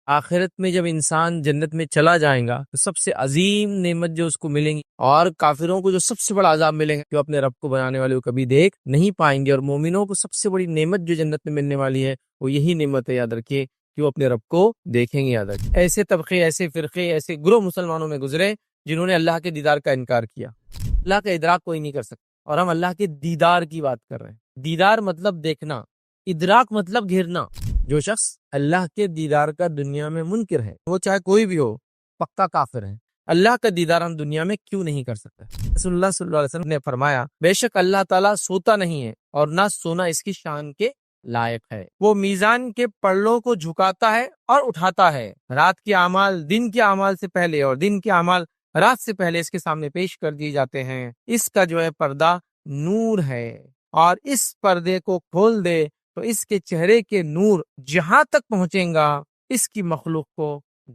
آخرت میں جب انسان جنت میں چلا جائے گا تو سب سے عظیم نعمت جو اس کو ملیں گی، اور کافروں کو جو سب سے بڑا عذاب ملے گا جو اپنے رب کو بنانے والے کو کبھی دیکھ نہیں پائیں گے، اور مومنوں کو سب سے بڑی نعمت جو جنت میں ملنے والی ہے وہ یہی نعمت ہے، یاد رکھیے، کہ وہ اپنے رب کو دیکھیں گے۔ یاد رکھیے، ایسے طبقے، ایسے فرقے، ایسے گروہ مسلمانوں میں گزرے جنہوں نے اللہ کے دیدار کا انکار کیا۔ اللہ کا ادراک کوئی نہیں کر سکتا، اور ہم اللہ کے دیدار کی بات کر رہے ہیں۔ دیدار مطلب دیکھنا، ادراک مطلب گھیرنا۔ جو شخص اللہ کے دیدار کا دنیا میں منکر ہے، وہ چاہے کوئی بھی ہو، پکا کافر ہے۔ اللہ کا دیدار ہم دنیا میں کیوں نہیں کر سکتے؟ رسول اللہ صلی اللہ علیہ وسلم نے فرمایا، بے شک اللہ تعالیٰ سوتا نہیں ہے، اور نہ سونا اس کی شان کے لائق ہے۔ وہ میزان کے پلڑوں کو جھکاتا ہے اور اٹھاتا ہے۔ رات کے اعمال دن کے اعمال سے پہلے، اور دن کے اعمال رات سے پہلے اس کے سامنے پیش کر دیے جاتے ہیں۔ اس کا جو ہے پردہ نور ہے، اور اس پردے کو کھول دے تو اس کے چہرے کے نور جہاں تک پہنچیں گا اس کی مخلوق کو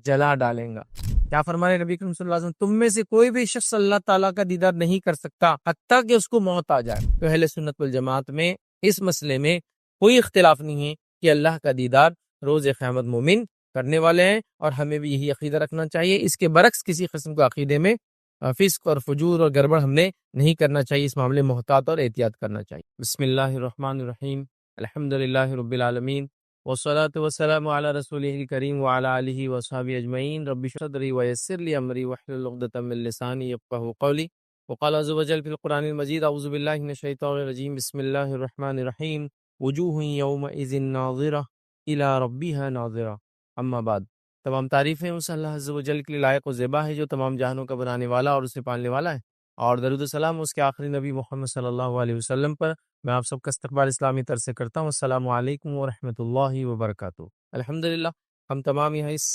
جلا ڈالیں گا۔ کیا فرمانے نبی کریم صلی اللہ علیہ وسلم، تم میں سے کوئی بھی شخص اللہ تعالیٰ کا دیدار نہیں کر سکتا حتیٰ کہ اس کو موت آ جائے۔ تو اہل سنت والجماعت میں اس مسئلے میں کوئی اختلاف نہیں ہے کہ اللہ کا دیدار روز قیامت مومن کرنے والے ہیں، اور ہمیں بھی یہی عقیدہ رکھنا چاہیے۔ اس کے برعکس کسی قسم کا عقیدے میں فسق اور فجور اور گڑبڑ ہم نے نہیں کرنا چاہیے، اس معاملے میں محتاط اور احتیاط کرنا چاہیے۔ بسم اللہ الرحمن الرحیم، الحمد للہ رب العالمین، والصلاة والسلام علی رسولہ الکریم وعلی آلہ وصحبہ اجمعین۔ رب اشرح صدری ویسر لی امری واحلل عقدۃ من لسانی یفقہوا قولی۔ وقال عز وجل فی القرآن المجید، اعوذ باللہ من الشیطان الرجیم، بسم اللہ الرحمن الرحیم، وجوہ یومئذ ناظرہ الی ربها ناظرہ۔ اما بعد، تمام تعریفیں اس اللہ عز و جل کے لیے لائق و زیبا ہے جو تمام جہانوں کا بنانے والا اور اسے پالنے والا ہے، اور درود و سلام اس کے آخری نبی محمد صلی اللہ علیہ وسلم پر۔ میں آپ سب کا استقبال اسلامی طرز سے کرتا ہوں۔ السلام علیکم ورحمۃ اللہ وبرکاتہ۔ الحمدللہ، ہم تمام یہاں اس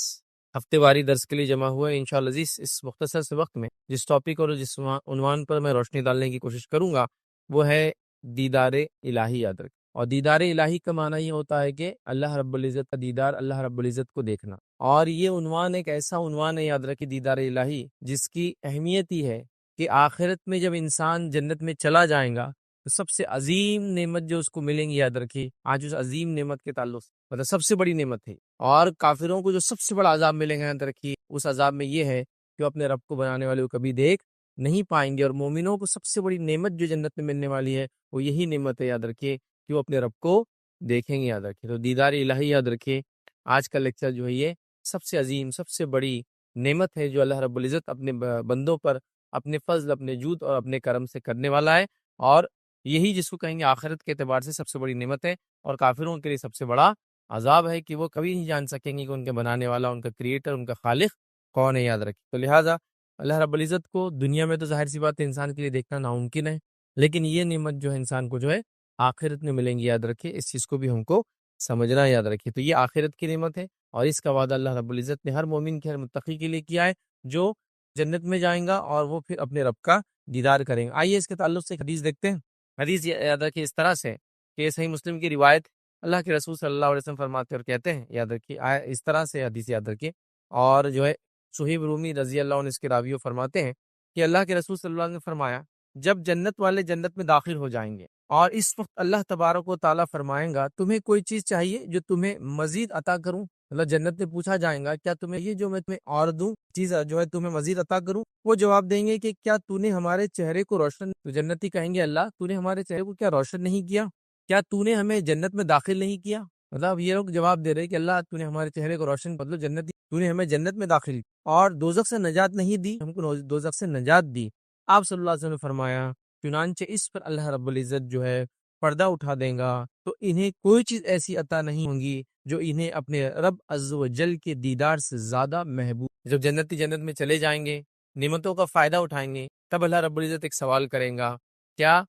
ہفتے واری درس کے لیے جمع ہوئے ہیں۔ انشاءاللہ عزیز، اس مختصر سے وقت میں جس ٹاپک اور جس عنوان پر میں روشنی ڈالنے کی کوشش کروں گا وہ ہے دیدار الہی۔ یاد رکھیں، اور دیدار الہی کا معنی یہ ہوتا ہے کہ اللہ رب العزت کا دیدار، اللہ رب العزت کو دیکھنا۔ اور یہ عنوان ایک ایسا عنوان ہے، یاد رکھیں، دیدار الہی، جس کی اہمیت یہ ہے کہ آخرت میں جب انسان جنت میں چلا جائے گا تو سب سے عظیم نعمت جو اس کو ملیں گی، یاد رکھیے، آج اس عظیم نعمت کے تعلق سے مطلب سب سے بڑی نعمت ہے، اور کافروں کو جو سب سے بڑا عذاب ملے گا، یاد رکھیے، اس عذاب میں یہ ہے کہ وہ اپنے رب کو بنانے والے کو کبھی دیکھ نہیں پائیں گے، اور مومنوں کو سب سے بڑی نعمت جو جنت میں ملنے والی ہے وہ یہی نعمت ہے، یاد رکھیے، کہ وہ اپنے رب کو دیکھیں گے۔ یاد رکھیے، تو دیدار الہی، یاد رکھیے، آج کا لیکچر جو ہے یہ سب سے عظیم، سب سے بڑی نعمت ہے جو اللہ رب العزت اپنے بندوں پر اپنے فضل، اپنے جود اور اپنے کرم سے کرنے والا ہے، اور یہی جس کو کہیں گے آخرت کے اعتبار سے سب سے بڑی نعمت ہے، اور کافروں کے لیے سب سے بڑا عذاب ہے کہ وہ کبھی نہیں جان سکیں گے کہ ان کے بنانے والا، ان کا کریٹر، ان کا خالق کون ہے۔ یاد رکھیں، تو لہٰذا اللہ رب العزت کو دنیا میں تو ظاہر سی بات ہے انسان کے لیے دیکھنا ناممکن ہے، لیکن یہ نعمت جو ہے انسان کو جو ہے آخرت میں ملیں گی۔ یاد رکھیے، اس چیز کو بھی ہم کو سمجھنا ہے۔ یاد رکھیے، تو یہ آخرت کی نعمت ہے، اور اس کا وعدہ اللہ رب العزت نے ہر مومن کے، ہر متقی کے لیے کیا ہے جو جنت میں جائیں گا اور وہ پھر اپنے رب کا دیدار کریں گے۔ آئیے اس کے تعلق سے ایک حدیث دیکھتے ہیں۔ حدیث یاد رکھیے اس طرح سے کہ صحیح مسلم کی روایت، اللہ کے رسول صلی اللہ علیہ وسلم فرماتے اور کہتے ہیں، یاد رکھیے، اس طرح سے حدیث یاد رکھیے، اور جو ہے صہیب رومی رضی اللہ عنہ اس کے راویوں فرماتے ہیں کہ اللہ کے رسول صلی اللہ علیہ وسلم نے فرمایا، جب جنت والے جنت میں داخل ہو جائیں گے اور اس وقت اللہ تبارک و تعالیٰ فرمائیں گا، تمہیں کوئی چیز چاہیے جو تمہیں مزید عطا کروں؟ مطلب جنت میں پوچھا جائے گا، کیا تمہیں یہ جو میں تمہیں اور دوں چیز جو ہے تمہیں مزید عطا کروں؟ وہ جواب دیں گے کہ کیا تو نے ہمارے چہرے کو روشن، تو جنتی کہیں گے، اللہ تو نے ہمارے چہرے کو کیا روشن نہیں کیا؟ کیا تو نے ہمیں جنت میں داخل نہیں کیا؟ مطلب یہ لوگ جواب دے رہے کہ اللہ تو نے ہمارے چہرے کو روشن، مطلب جنتی، تو نے ہمیں جنت میں داخل اور دوزخ سے نجات نہیں دی، ہم کو دوزخ سے نجات دی۔ آپ صلی اللہ علیہ وسلم نے فرمایا، چنانچہ اس پر اللہ رب العزت جو ہے پردہ اٹھا دیں گا، تو انہیں کوئی چیز ایسی عطا نہیں ہوگی جو انہیں اپنے رب عز و جل کے دیدار سے زیادہ محبوب۔ جب جنتی جنت میں چلے جائیں گے، نعمتوں کا فائدہ اٹھائیں گے، تب اللہ رب العزت ایک سوال کریں گا، کیا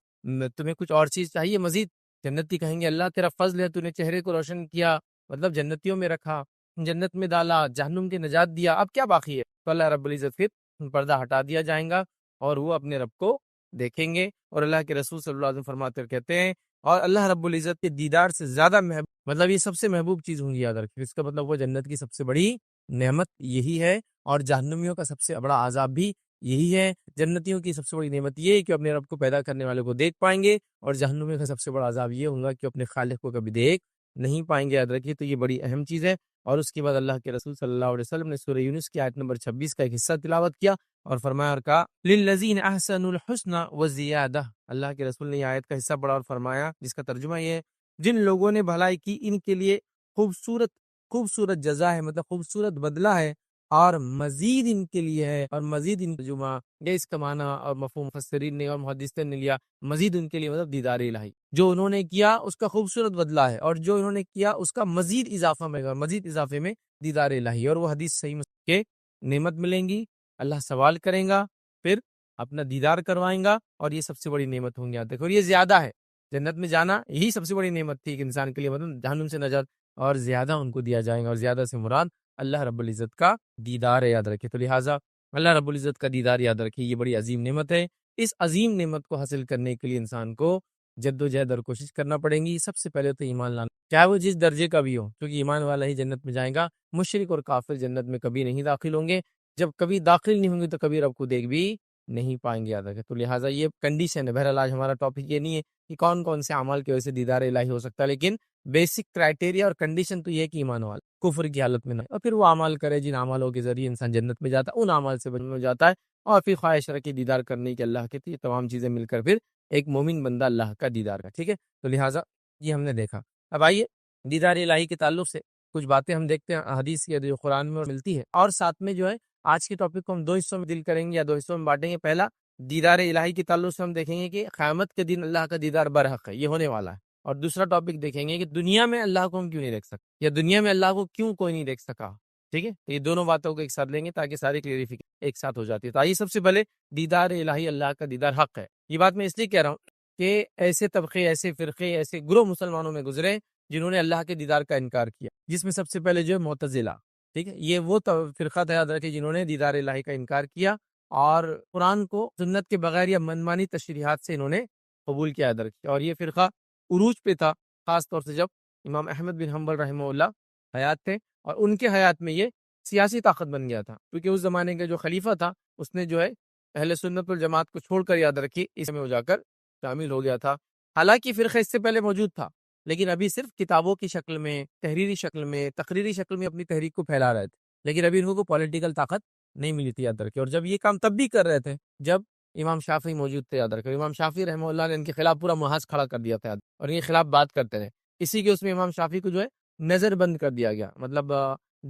تمہیں کچھ اور چیز چاہیے مزید؟ جنتی کہیں گے، اللہ تیرا فضل ہے، تو نے چہرے کو روشن کیا، مطلب جنتیوں میں رکھا، جنت میں ڈالا، جہنم کی نجات دیا، اب کیا باقی ہے؟ تو اللہ رب العزت پھر پردہ ہٹا دیا جائیں گا اور وہ اپنے رب کو دیکھیں گے، اور اللہ کے رسول صلی اللہ علیہ وسلم فرماتے اور کہتے ہیں، اور اللہ رب العزت کے دیدار سے زیادہ محبوب، مطلب یہ سب سے محبوب چیز ہوں گی، یاد رکھیں، اس کا مطلب وہ جنت کی سب سے بڑی نعمت یہی ہے، اور جہنمیوں کا سب سے بڑا عذاب بھی یہی ہے۔ جنتیوں کی سب سے بڑی نعمت یہ ہے کہ اپنے رب کو پیدا کرنے والے کو دیکھ پائیں گے، اور جہنمیوں کا سب سے بڑا عذاب یہ ہوگا کہ اپنے خالق کو کبھی دیکھ نہیں پائیں گے، یاد رکھیے، تو یہ بڑی اہم چیز ہے۔ اور اس کے بعد اللہ کے رسول صلی اللہ علیہ وسلم نے سورہ یونس کی آیت نمبر 26 کا ایک حصہ تلاوت کیا اور فرمایا اور کہا للذین احسنوا الحسنى وزیادہ۔ اللہ کے رسول نے یہ آیت کا حصہ پڑھا اور فرمایا، جس کا ترجمہ یہ ہے، جن لوگوں نے بھلائی کی ان کے لیے خوبصورت خوبصورت جزا ہے، مطلب خوبصورت بدلہ ہے، اور مزید ان کے لیے ہے، اور مزید ان ترجمہ یہ اس کا معنی اور مفہوم مفسرین نے اور محدثین نے لیا، مزید ان کے لیے مطلب دیدار الہی، جو انہوں نے کیا اس کا خوبصورت بدلہ ہے، اور جو انہوں نے کیا اس کا مزید اضافہ میں مزید اضافے میں دیدار الہی، اور وہ حدیث صحیح مسلم کے نعمت ملیں گی، اللہ سوال کریں گا، پھر اپنا دیدار کروائیں گا، اور یہ سب سے بڑی نعمت ہوں گی، یاد رکھو، اور یہ زیادہ ہے، جنت میں جانا یہی سب سے بڑی نعمت تھی ایک انسان کے لیے، مطلب جہنم سے نجات، اور زیادہ ان کو دیا جائے گا، اور زیادہ سے مراد اللہ رب العزت کا دیدار ہے، یاد رکھے، تو لہٰذا اللہ رب العزت کا دیدار یاد رکھیے، یہ بڑی عظیم نعمت ہے۔ اس عظیم نعمت کو حاصل کرنے کے لیے انسان کو جد و جہد اور کوشش کرنا پڑیں گی۔ سب سے پہلے تو ایمان لانا، چاہے وہ جس درجے کا بھی ہو، کیونکہ ایمان والا ہی جنت میں جائے گا، مشرک اور کافر جنت میں کبھی نہیں داخل ہوں گے، جب کبھی داخل نہیں ہوں گے تو کبھی رب کو دیکھ بھی نہیں پائیں گے، یاد رکھیں، تو لہٰذا یہ کنڈیشن ہے۔ بہرحال آج ہمارا ٹاپک یہ نہیں ہے کہ کون کون سے اعمال کی وجہ سے دیدار الہی ہو سکتا ہے، لیکن بیسک کرائٹیریا اور کنڈیشن تو یہ ہے کہ ایمان والا کفر کی حالت میں نہ، اور پھر وہ اعمال کرے جن اعمالوں کے ذریعے انسان جنت میں جاتا ہے، ان اعمال سے بچنے میں جاتا ہے، اور پھر خواہش رکھے دیدار کرنے کے اللہ کے، تو یہ تمام چیزیں مل کر پھر ایک مومن بندہ اللہ کا دیدار کا، ٹھیک ہے، تو لہٰذا یہ ہم نے دیکھا۔ اب آئیے دیدار الہی کے تعلق سے کچھ باتیں ہم دیکھتے ہیں حدیث کی جو قرآن میں ملتی ہے، اور ساتھ میں جو ہے آج کے ٹاپک کو ہم دو حصوں میں دل کریں گے یا دو حصوں میں بانٹیں گے۔ پہلا دیدار الہی کے تعلق سے ہم دیکھیں گے کہ قیامت کے دن اللہ کا دیدار برحق ہے، یہ ہونے والا ہے، اور دوسرا ٹاپک دیکھیں گے کہ دنیا میں اللہ کو ہم کیوں نہیں دیکھ سکتے، یا دنیا میں اللہ کو کیوں کوئی نہیں دیکھ سکا، ٹھیک ہے، تو یہ دونوں باتوں کو ایک ساتھ لیں گے تاکہ ساری کلیریفیکیشن ایک ساتھ ہو جاتی ہے۔ تو آئیے سب سے پہلے دیدار الہی، اللہ کا دیدار حق ہے، یہ بات میں اس لیے کہہ رہا ہوں کہ ایسے طبقے، ایسے فرقے، ایسے گروہ مسلمانوں میں گزرے جنہوں نے اللہ کے دیدار کا انکار کیا، جس میں سب سے پہلے جو ہے معتزلہ، ٹھیک ہے، یہ وہ فرقہ تھا، یاد رکھے، جنہوں نے دیدار الہی کا انکار کیا اور قرآن کو سنت کے بغیر یا منمانی تشریحات سے انہوں نے قبول کیا، یاد رکھے، اور یہ فرقہ عروج پہ تھا، خاص طور سے جب امام احمد بن حنبل رحمہ اللہ حیات تھے، اور ان کے حیات میں یہ سیاسی طاقت بن گیا تھا، کیونکہ اس زمانے کا جو خلیفہ تھا اس نے جو ہے اہل سنت والجماعت کو چھوڑ کر، یاد رکھی، اس میں ہو جا کر شامل ہو گیا تھا۔ حالانکہ فرقہ اس سے پہلے موجود تھا، لیکن ابھی صرف کتابوں کی شکل میں، تحریری شکل میں، تقریری شکل میں اپنی تحریک کو پھیلا رہے تھے، لیکن ابھی ان کو پولیٹیکل طاقت نہیں ملی تھی، یاد رکھے، اور جب یہ کام تب بھی کر رہے تھے جب امام شافعی موجود تھے، یاد رکھے، امام شافعی رحمہ اللہ نے ان کے خلاف پورا محاذ کھڑا کر دیا تھا، اور ان کے خلاف بات کرتے تھے، اسی کے اس میں امام شافعی کو جو ہے نظر بند کر دیا گیا، مطلب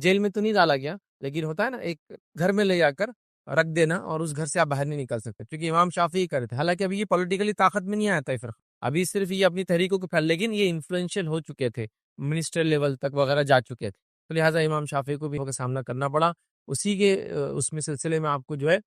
جیل میں تو نہیں ڈالا گیا، لیکن ہوتا ہے نا ایک گھر میں لے جا کر رکھ دینا، اور اس گھر سے آپ باہر نہیں نکل سکتے، کیونکہ امام شافعی کر رہے تھے۔ حالانکہ ابھی یہ پولیٹیکلی طاقت میں نہیں آیا تھا فرقہ، ابھی صرف یہ اپنی تحریکوں کو پھیل، لیکن یہ انفلوئنشل ہو چکے تھے، منسٹر لیول تک وغیرہ جا چکے تھے، تو لہٰذا امام شافعی کو بھی سامنا کرنا پڑا۔ اسی کے اس میں سلسلے میں آپ کو جو ہے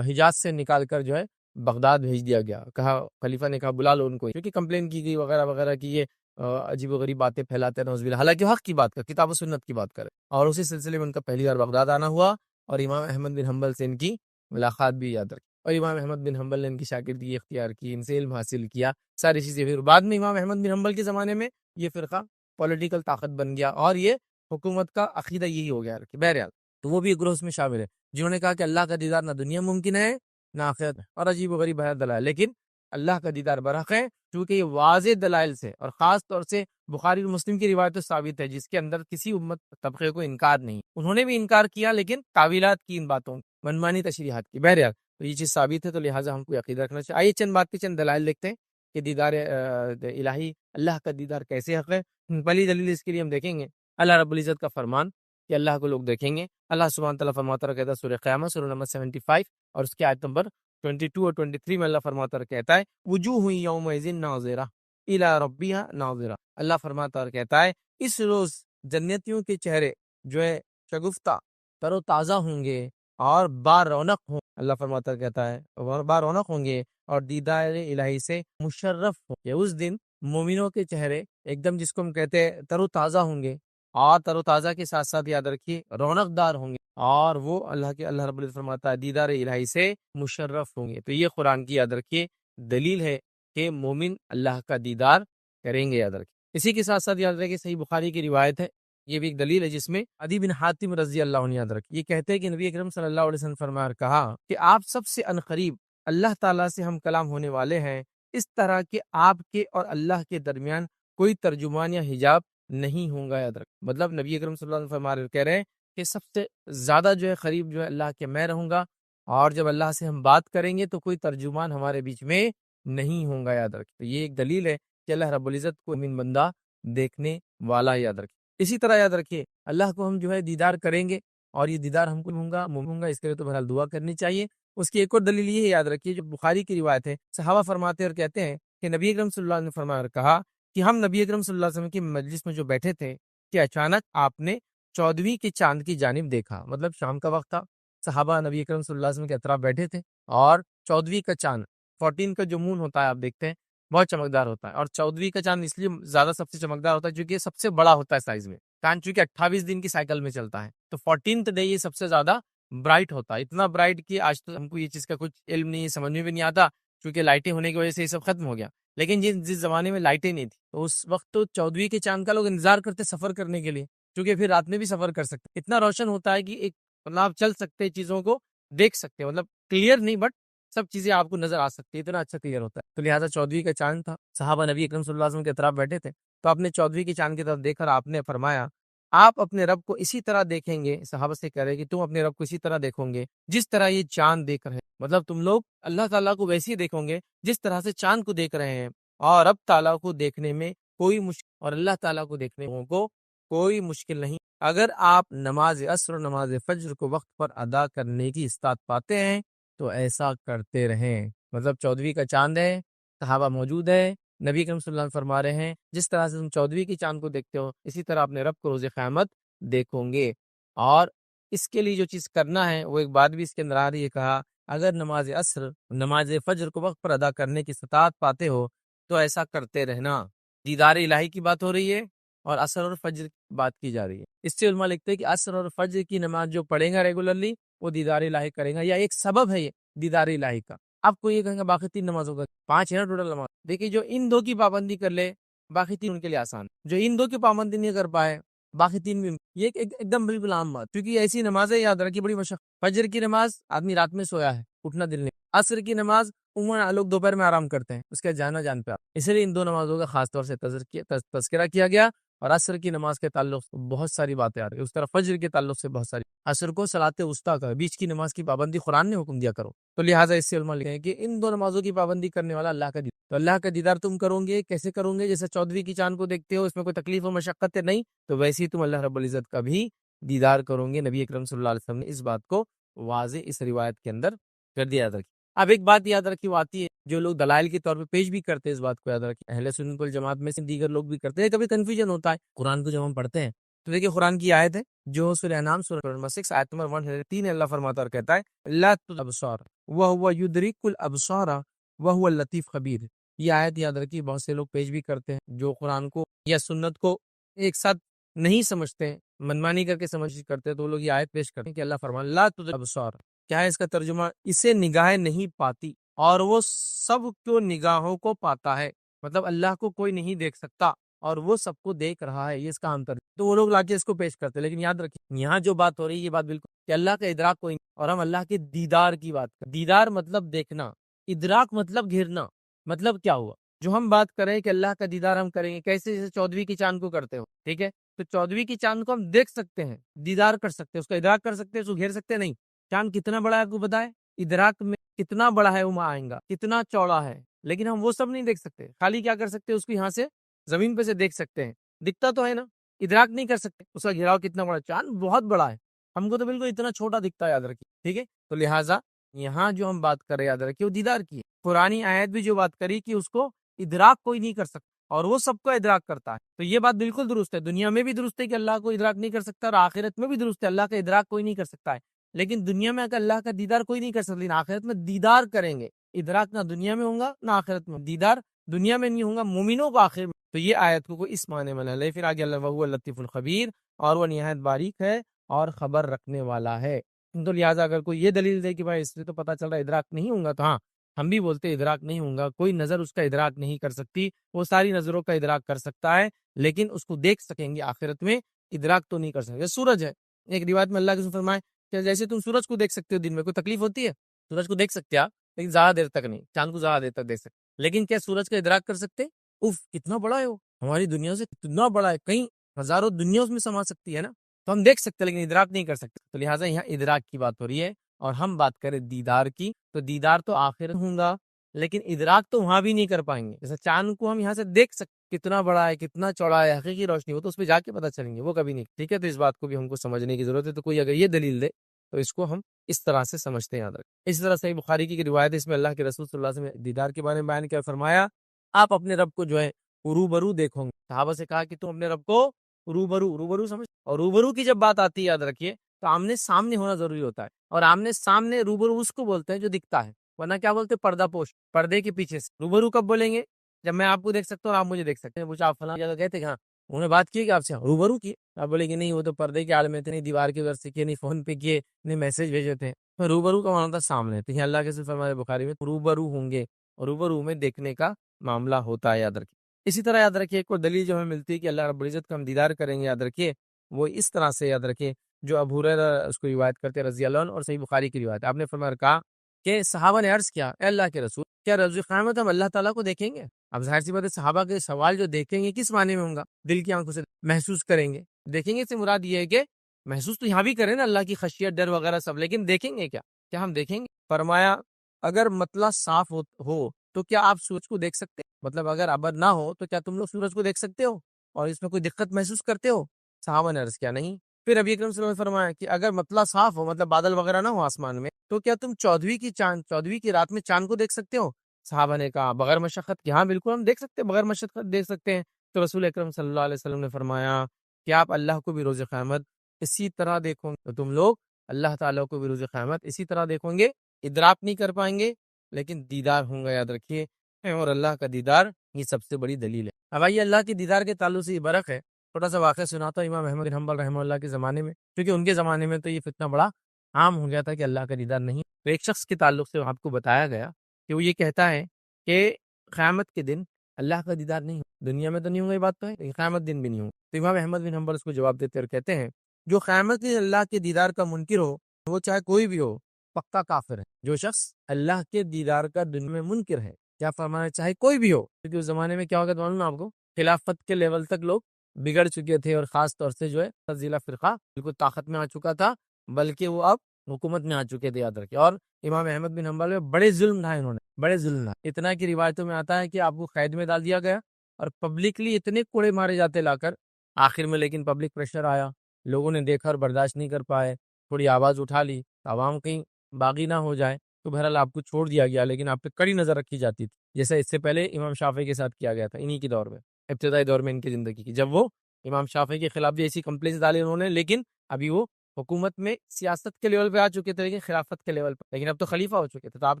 حجاز سے نکال کر جو ہے بغداد بھیج دیا گیا، کہا، خلیفہ نے کہا بلا لو ان کو، کیونکہ کمپلین کی گئی وغیرہ وغیرہ کی یہ عجیب و غریب باتیں پھیلاتے ہیں، نعوذ باللہ، حالانکہ حق کی بات کر، کتاب و سنت کی بات کرے، اور اسی سلسلے میں ان کا پہلی بار بغداد آنا ہوا، اور امام احمد بن حنبل سے ان کی ملاقات بھی، یاد رکھی، اور امام احمد بن حنبل نے ان کی شاگردی اختیار کی، ان سے علم حاصل کیا، ساری چیزیں۔ پھر بعد میں امام احمد بن حنبل کے زمانے میں یہ فرقہ پولیٹیکل طاقت بن گیا، اور یہ حکومت کا عقیدہ یہی ہو گیا، بہرحال تو وہ بھی گروہ میں شامل ہے جنہوں نے کہا کہ اللہ کا دیدار نہ دنیا ممکن ہے نہ آخرت، اور عجیب و غریب دلائل، لیکن اللہ کا دیدار برحق ہے، کیونکہ یہ واضح دلائل سے، اور خاص طور سے بخاری اور مسلم کی روایت ثابت ہے، جس کے اندر کسی امت طبقے کو انکار نہیں، انہوں نے بھی انکار کیا، لیکن تعویلات کی، ان باتوں منمانی تشریحات کی، بہرحال تو یہ چیز ثابت ہے، تو لہٰذا ہم کو عقیدہ رکھنا چاہیے۔ آئیے چند بات کے چند دلائل دیکھتے ہیں کہ دیدار الہی، اللہ کا دیدار کیسے حق ہے۔ پہلی دلیل اس کے لیے ہم دیکھیں گے اللہ رب العزت کا فرمان کہ اللہ کو لوگ دیکھیں گے۔ اللہ سبحانہ تعالیٰ فرماتا ہے، کہتا ہے سورہ قیامت سورہ نمبر 75 اور اس کی آیت نمبر 22 اور 23 میں اللہ فرماتا ہے، کہتا ہے وجوہ یومئذ ناظرہ الی ربہا ناظرہ۔ اللہ فرماتا اور کہتا ہے اس روز جنتیوں کے چہرے جو ہے شگفتہ تر و تازہ ہوں گے اور بارونق ہوں، اللہ فرماتا اور کہتا ہے بارونق ہوں گے اور دیدار الہی سے مشرف ہوں گے۔ اس دن مومنوں کے چہرے ایک دم، جس کو ہم کہتے ہیں تر و تازہ ہوں گے، اور تر و تازہ کے ساتھ ساتھ یاد رکھیے رونق دار ہوں گے، اور وہ اللہ رب العزت فرماتا ہے دیدار الہی سے مشرف ہوں گے۔ تو یہ قرآن کی، یاد رکھیے، دلیل ہے کہ مومن اللہ کا دیدار کریں گے، یاد رکھیے۔ اسی کے ساتھ ساتھ یاد رکھیے صحیح بخاری کی روایت ہے، یہ بھی ایک دلیل ہے، جس میں عدی بن حاتم رضی اللہ عنہ، یاد رکھیے، یہ کہتے ہیں کہ نبی اکرم صلی اللہ علیہ وسلم فرمایا اور کہا کہ آپ سب سے عنقریب اللہ تعالیٰ سے ہم کلام ہونے والے ہیں، اس طرح کہ آپ کے اور اللہ کے درمیان کوئی ترجمان یا حجاب نہیں ہوں گا، یاد رکھ۔ مطلب نبی اکرم صلی اللہ علیہ وسلم فرما رہے، کہہ رہے ہیں کہ سب سے زیادہ جو ہے قریب جو ہے اللہ کے میں رہوں گا، اور جب اللہ سے ہم بات کریں گے تو کوئی ترجمان ہمارے بیچ میں نہیں ہوں گا، یاد رکھ۔ تو یہ ایک دلیل ہے کہ اللہ رب العزت کو مومن بندہ دیکھنے والا، یاد رکھے۔ اسی طرح یاد رکھیے اللہ کو ہم جو ہے دیدار کریں گے، اور یہ دیدار ہم کو ہوں گا، اس کے لیے تو بہرحال دعا کرنی چاہیے۔ اس کی ایک اور دلیل یہ ہے، یاد رکھیے، جو بخاری کی روایت ہے، صحابہ فرماتے ہیں اور کہتے ہیں کہ نبی اکرم صلی اللہ علیہ وسلم نے فرمایا اور کہا کہ ہم نبی اکرم صلی اللہ علیہ وسلم کی مجلس میں جو بیٹھے تھے کہ اچانک آپ نے 14ویں کے چاند کی جانب دیکھا، مطلب شام کا وقت تھا، صحابہ نبی اکرم صلی اللہ علیہ وسلم کے اطراف بیٹھے تھے، اور 14ویں کا چاند، 14 کا جو مون ہوتا ہے آپ دیکھتے ہیں بہت چمکدار ہوتا ہے، اور 14ویں کا چاند اس لیے زیادہ سب سے چمکدار ہوتا ہے کیونکہ یہ سب سے بڑا ہوتا ہے سائز میں، چاند چونکہ 28 دن کی سائیکل میں چلتا ہے، تو 14th ڈے یہ سب سے زیادہ برائٹ ہوتا ہے، اتنا برائٹ کہ آج تو ہم کو یہ چیز کا کچھ علم نہیں، سمجھ میں بھی نہیں آتا، کیونکہ لائٹیں ہونے کی وجہ سے یہ سب ختم ہو گیا۔ لیکن جس زمانے میں لائٹیں نہیں تھی تو اس وقت تو 14ویں کے چاند کا لوگ انتظار کرتے سفر کرنے کے لیے، کیونکہ پھر رات میں بھی سفر کر سکتے، اتنا روشن ہوتا ہے کہ ایک مطلب آپ چل سکتے، چیزوں کو دیکھ سکتے، مطلب کلیئر نہیں بٹ سب چیزیں آپ کو نظر آ سکتی ہے، اتنا اچھا کلیئر ہوتا ہے۔ تو لہٰذا 14ویں کا چاند تھا، صحابہ نبی اکرم صلی اللہ علیہ وسلم کے اطراف بیٹھے تھے، تو آپ نے 14ویں کے چاند کی طرف دیکھ کر آپ نے فرمایا آپ اپنے رب کو اسی طرح دیکھیں گے، صحابہ سے کہہ رہے کہ تم اپنے رب کو اسی طرح دیکھو گے جس طرح یہ چاند دیکھ رہے ہیں، مطلب تم لوگ اللہ تعالیٰ کو ویسے ہی دیکھو گے جس طرح سے چاند کو دیکھ رہے ہیں، اور رب تعالیٰ کو دیکھنے میں کوئی مشکل، اور اللہ تعالیٰ کو دیکھنے کو کوئی مشکل نہیں۔ اگر آپ نماز عصر اور نماز فجر کو وقت پر ادا کرنے کی استطاعت پاتے ہیں تو ایسا کرتے رہیں۔ مطلب 14ویں کا چاند ہے، صحابہ موجود ہے، نبی کریم صلی اللہ علیہ وسلم فرما رہے ہیں جس طرح سے تم 14ویں کی چاند کو دیکھتے ہو اسی طرح اپنے رب کو روز قیامت دیکھو گے، اور اس کے لیے جو چیز کرنا ہے وہ ایک بات بھی اس کے اندر آ رہی ہے، کہا اگر نماز عصر نماز فجر کو وقت پر ادا کرنے کی استطاعت پاتے ہو تو ایسا کرتے رہنا۔ دیدار الہی کی بات ہو رہی ہے اور عصر اور فجر کی بات کی جا رہی ہے۔ اس سے علماء لکھتے ہیں کہ عصر اور فجر کی نماز جو پڑھے گا ریگولرلی وہ دیدار الہی کرے گا، یا ایک سبب ہے یہ دیدار الہی کا۔ آپ کو یہ کہیں گے باقی 3 نمازوں کا 5 ہے نا ٹوٹل نماز، دیکھیے جو ان 2 کی پابندی کر لے باقی 3 ان کے لیے آسان، جو ان 2 کی پابندی نہیں کر پائے باقی 3 بھی، یہ ایک دم بالکل عام بات، کیونکہ ایسی نمازیں یاد رکھی بڑی مشق۔ فجر کی نماز آدمی رات میں سویا ہے، اٹھنا دل نہیں، عصر کی نماز عموماً لوگ دوپہر میں آرام کرتے ہیں، اس کے جانا جان پہ، اس لیے ان 2 نمازوں کا خاص طور سے تذکرہ کیا گیا، اور عصر کی نماز کے تعلق سے بہت ساری باتیں آ رہی ہیں، اس طرح فجر کے تعلق سے بہت ساری، عصر کو صلاۃ وسطیٰ کا بیچ کی نماز کی پابندی قرآن نے حکم دیا کرو، تو لہٰذا اس سے علماء لکھتے ہیں کہ ان 2 نمازوں کی پابندی کرنے والا اللہ کا دیدار، تو اللہ کا دیدار تم کرو گے کیسے کرو گے؟ جیسے 14ویں کی چاند کو دیکھتے ہو، اس میں کوئی تکلیف و مشقت نہیں، تو ویسے ہی تم اللہ رب العزت کا بھی دیدار کرو گے۔ نبی اکرم صلی اللہ علیہ وسلم نے اس بات کو واضح اس روایت کے اندر کر دیا، یاد رکھیے۔ اب ایک بات یاد رکھی وہ آتی ہے جو لوگ دلائل کے طور پہ پیش بھی کرتے ہیں، اس بات کو یاد رکھیں، اہل سنت والجماعت میں سے دیگر لوگ بھی کرتے ہیں، کبھی کنفیوژن ہوتا ہے قرآن کو جب ہم پڑھتے ہیں تو دیکھیے قرآن کی آیت ہے جو سورہ انعام سورہ نمبر 6 آیت نمبر 103 اللہ فرماتا اور کہتا ہے لا الابصار وهو يدرك الابصار وهو اللطيف خبیر۔ یہ آیت یاد رکھیے بہت سے لوگ پیش بھی کرتے ہیں جو قرآن کو یا سنت کو ایک ساتھ نہیں سمجھتے ہیں، منمانی کر کے سمجھ کرتے ہیں، تو وہ لوگ یہ آیت پیش کرتے ہیں کہ اللہ فرماتا لا الابصار، کیا ہے اس کا ترجمہ؟ اسے نگاہیں نہیں پاتی اور وہ سب کو نگاہوں کو پاتا ہے، مطلب اللہ کو کوئی نہیں دیکھ سکتا اور وہ سب کو دیکھ رہا ہے، یہ اس کا انتر، تو وہ لوگ لا کے اس کو پیش کرتے ہیں۔ لیکن یاد رکھیں یہاں جو بات ہو رہی ہے یہ بات بالکل کہ اللہ کا ادراک کوئی نہیں، اور ہم اللہ کے دیدار کی بات کریں۔ دیدار مطلب دیکھنا، ادراک مطلب گھیرنا، مطلب کیا ہوا جو ہم بات کریں کہ اللہ کا دیدار ہم کریں گے کیسے؟ جیسے 14ویں کی چاند کو کرتے ہو، ٹھیک ہے، تو 14ویں کی چاند کو ہم دیکھ سکتے ہیں، دیدار کر سکتے ہیں، اس کا ادراک کر سکتے ہیں، اس کو گھیر سکتے نہیں۔ چاند کتنا بڑا ہے آپ کو بتائے، ادراک میں کتنا بڑا ہے، وہ آئیں گا کتنا چوڑا ہے، لیکن ہم وہ سب نہیں دیکھ سکتے، خالی کیا کر سکتے ہیں اس کو یہاں سے زمین پہ سے دیکھ سکتے ہیں، دکھتا تو ہے نا، ادراک نہیں کر سکتے اس کا گھیراؤ کتنا بڑا، چاند بہت بڑا ہے، ہم کو تو بالکل اتنا چھوٹا دکھتا ہے، یاد رکھیے، ٹھیک ہے، تو لہٰذا یہاں جو ہم بات کر رہے ہیں یاد رکھیے وہ دیدار کی ہے۔ پرانی آیت بھی جو بات کری کہ اس کو ادراک کوئی نہیں کر سکتا اور وہ سب کو ادراک کرتا ہے، تو یہ بات بالکل درست ہے، دنیا میں بھی درست ہے کہ اللہ کو ادراک نہیں کر سکتا، اور آخرت میں بھی درست ہے اللہ کا ادراک کوئی نہیں کر سکتا ہے، لیکن دنیا میں اگر اللہ کا دیدار کوئی نہیں کر سکتا لیکن آخرت میں دیدار کریں گے، ادراک نہ دنیا میں ہوگا نہ آخرت میں، دیدار دنیا میں نہیں ہوگا، مومنوں کو آخر میں، تو یہ آیت کو اس معنی میں لے، پھر آگے اللہ وہو اللطیف الخبیر، اور وہ نہایت باریک ہے اور خبر رکھنے والا ہے، تو لہٰذا اگر کوئی یہ دلیل دے کہ بھائی اس سے تو پتہ چل رہا ہے ادراک نہیں ہوگا، تو ہاں ہم بھی بولتے ادراک نہیں ہوگا، کوئی نظر اس کا ادراک نہیں کر سکتی، وہ ساری نظروں کا ادراک کر سکتا ہے لیکن اس کو دیکھ سکیں گے آخرت میں، ادراک تو نہیں کر سکتے۔ سورج ہے، ایک روایت میں اللہ کے فرمائے کہ جیسے تم سورج کو دیکھ سکتے ہو دن میں، کوئی تکلیف ہوتی ہے؟ سورج کو دیکھ سکتے آپ لیکن زیادہ دیر تک نہیں، چاند کو زیادہ دیر تک دیکھ سکتے، لیکن کیا سورج کا ادراک کر سکتے؟ اف کتنا بڑا ہے وہ، ہماری دنیا سے کتنا بڑا ہے، کئی ہزاروں دنیا اس میں سما سکتی ہے نا، تو ہم دیکھ سکتے ہیں لیکن ادراک نہیں کر سکتے. تو لہٰذا یہاں ادراک کی بات ہو رہی ہے. اور ہم بات کریں دیدار کی، تو دیدار تو آخر ہوں گا، لیکن ادراک تو وہاں بھی نہیں کر پائیں گے. جیسے چاند کو ہم یہاں سے دیکھ سکتے کتنا بڑا ہے، کتنا چوڑا ہے، حقیقی روشنی، وہ تو اس پہ جا کے پتہ چلیں گے، وہ کبھی نہیں. ٹھیک ہے، تو اس بات کو بھی ہم کو سمجھنے کی ضرورت ہے. تو کوئی اگر یہ دلیل دے تو اس کو ہم اس طرح سے سمجھتے ہیں، یاد رکھیں. اس طرح صحیح بخاری کی روایت ہے، اس میں اللہ کے رسول صلی اللہ علیہ وسلم نے دیدار کے بارے میں بیان کیا، فرمایا آپ اپنے رب کو جو ہے روبرو دیکھو گے. صحابہ سے کہا کہ تم اپنے رب کو روبرو سمجھ. اور روبرو کی جب بات آتی ہے، یاد رکھیے، تو آمنے سامنے ہونا ضروری ہوتا ہے. اور آمنے سامنے روبرو اس کو بولتے ہیں جو دکھتا ہے، ورنہ کیا بولتے ہیں، پردہ پوش، پردے کے پیچھے سے. روبرو کب بولیں گے؟ جب میں آپ کو دیکھ سکتا ہوں اور آپ مجھے دیکھ سکتے ہیں. پوچھا آپ فلاں جگہ گئے تھے کہاں؟ انہوں نے بات کی کہ آپ سے روبرو کی. آپ بولے کہ نہیں، وہ تو پردے کے آڑ میں تھے، نہیں دیوار کے ادھر سے کیے، نہیں فون پہ کیے، نہیں میسج بھیجے تھے. روبرو کا معنی تھا سامنے. تو یہ اللہ کے رسول فرمایا بخاری میں روبرو ہوں گے، اور روبرو میں دیکھنے کا معاملہ ہوتا ہے، یاد رکھیے. اسی طرح یاد رکھیے ایک اور دلیل جو ہمیں ملتی ہے کہ اللہ رب العزت کا ہم دیدار کریں گے، یاد رکھیے وہ اس طرح سے، یاد رکھیے جو ابو ہریرہ اس کو روایت کرتے ہیں رضی اللہ عنہ، اور صحیح بخاری کی روایت. آپ نے فرمایا کہا کہ صحابہ نے عرض کیا، اے اللہ کے رسول، کیا روز قیامت ہم اللہ تعالیٰ کو دیکھیں گے؟ اب ظاہر سی بات ہے، صحابہ کے سوال جو دیکھیں گے کس معنی میں ہوں گا؟ دل کی آنکھوں سے محسوس کریں گے. دیکھیں گے سے مراد یہ ہے کہ محسوس تو یہاں بھی کریں نا اللہ کی خشیت، ڈر وغیرہ سب، لیکن دیکھیں گے کیا ہم دیکھیں گے؟ فرمایا اگر مطلع صاف ہو تو کیا آپ سورج کو دیکھ سکتے؟ مطلب اگر ابر نہ ہو تو کیا تم لوگ سورج کو دیکھ سکتے ہو اور اس میں کوئی دقت محسوس کرتے ہو؟ صحابہ نے عرض کیا نہیں. پھر نبی اکرم صلی اللہ علیہ وسلم نے فرمایا کہ اگر مطلع صاف ہو، مطلب بادل وغیرہ نہ ہو آسمان میں، تو کیا تم 14ویں کی رات میں چاند کو دیکھ سکتے ہو؟ صحابہ نے کہا بغیر مشقت کہ ہاں بالکل ہم دیکھ سکتے ہیں، بغیر مشقت دیکھ سکتے ہیں. تو رسول اکرم صلی اللہ علیہ وسلم نے فرمایا کہ آپ اللہ کو بھی روز قیامت اسی طرح دیکھو گے. تو تم لوگ اللہ تعالیٰ کو بھی روز قیامت اسی طرح دیکھو گے. ادراک نہیں کر پائیں گے لیکن دیدار ہوں گا، یاد رکھیے. اور اللہ کا دیدار یہ سب سے بڑی دلیل ہے. اب آئیے اللہ کے دیدار کے تعلق سے یہ برق ہے. چھوٹا سا واقعہ سناتا ہوں امام احمد بن حنبل رحمہ اللہ کے زمانے میں، کیونکہ ان کے زمانے میں تو یہ فتنہ بڑا عام ہو گیا تھا کہ اللہ کا دیدار نہیں. تو ایک شخص کے تعلق سے آپ کو بتایا گیا کہ وہ یہ کہتا ہے کہ قیامت کے دن اللہ کا دیدار نہیں ہو. دنیا میں تو نہیں ہوگا، یہ بات تو ہے، لیکن قیامت دن بھی نہیں ہو. تو امام احمد بن حنبل اس کو جواب دیتے اور کہتے ہیں جو قیامت کے اللہ کے دیدار کا منکر ہو، وہ چاہے کوئی بھی ہو، پکا کافر ہے. جو شخص اللہ کے دیدار کا دنیا میں منکر ہے، کیا فرمانا، چاہے کوئی بھی ہو. کیونکہ اس زمانے میں کیا ہوگا معلوم ہے آپ کو، خلافت کے لیول تک لوگ بگڑ چکے تھے، اور خاص طور سے جو ہے تنزیلہ فرقہ بالکل طاقت میں آ چکا تھا، بلکہ وہ اب حکومت میں آ چکے تھے، یاد رکھیں. اور امام احمد بن حنبل میں بڑے ظلم ڈھائے انہوں نے، بڑے ظلم ڈھائے. اتنا کی روایتوں میں آتا ہے کہ آپ کو قید میں ڈال دیا گیا اور پبلکلی اتنے کوڑے مارے جاتے لا کر. آخر میں لیکن پبلک پریشر آیا، لوگوں نے دیکھا اور برداشت نہیں کر پائے، تھوڑی آواز اٹھا لی، عوام کہیں باغی نہ ہو جائے، تو بہرحال آپ کو چھوڑ دیا گیا، لیکن آپ پہ کڑی نظر رکھی جاتی تھی، جیسا اس سے پہلے امام شافعی کے ساتھ کیا گیا تھا انہی کے دور میں، ابتدائی دور میں ان کی زندگی کی، جب وہ امام شافعی کے خلاف بھی ایسی کمپلینس ڈالی انہوں نے. لیکن ابھی وہ حکومت میں سیاست کے لیول پہ آ چکے تھے، لیکن خلافت کے لیول پہ، لیکن اب تو خلیفہ ہو چکے تھے. تو آپ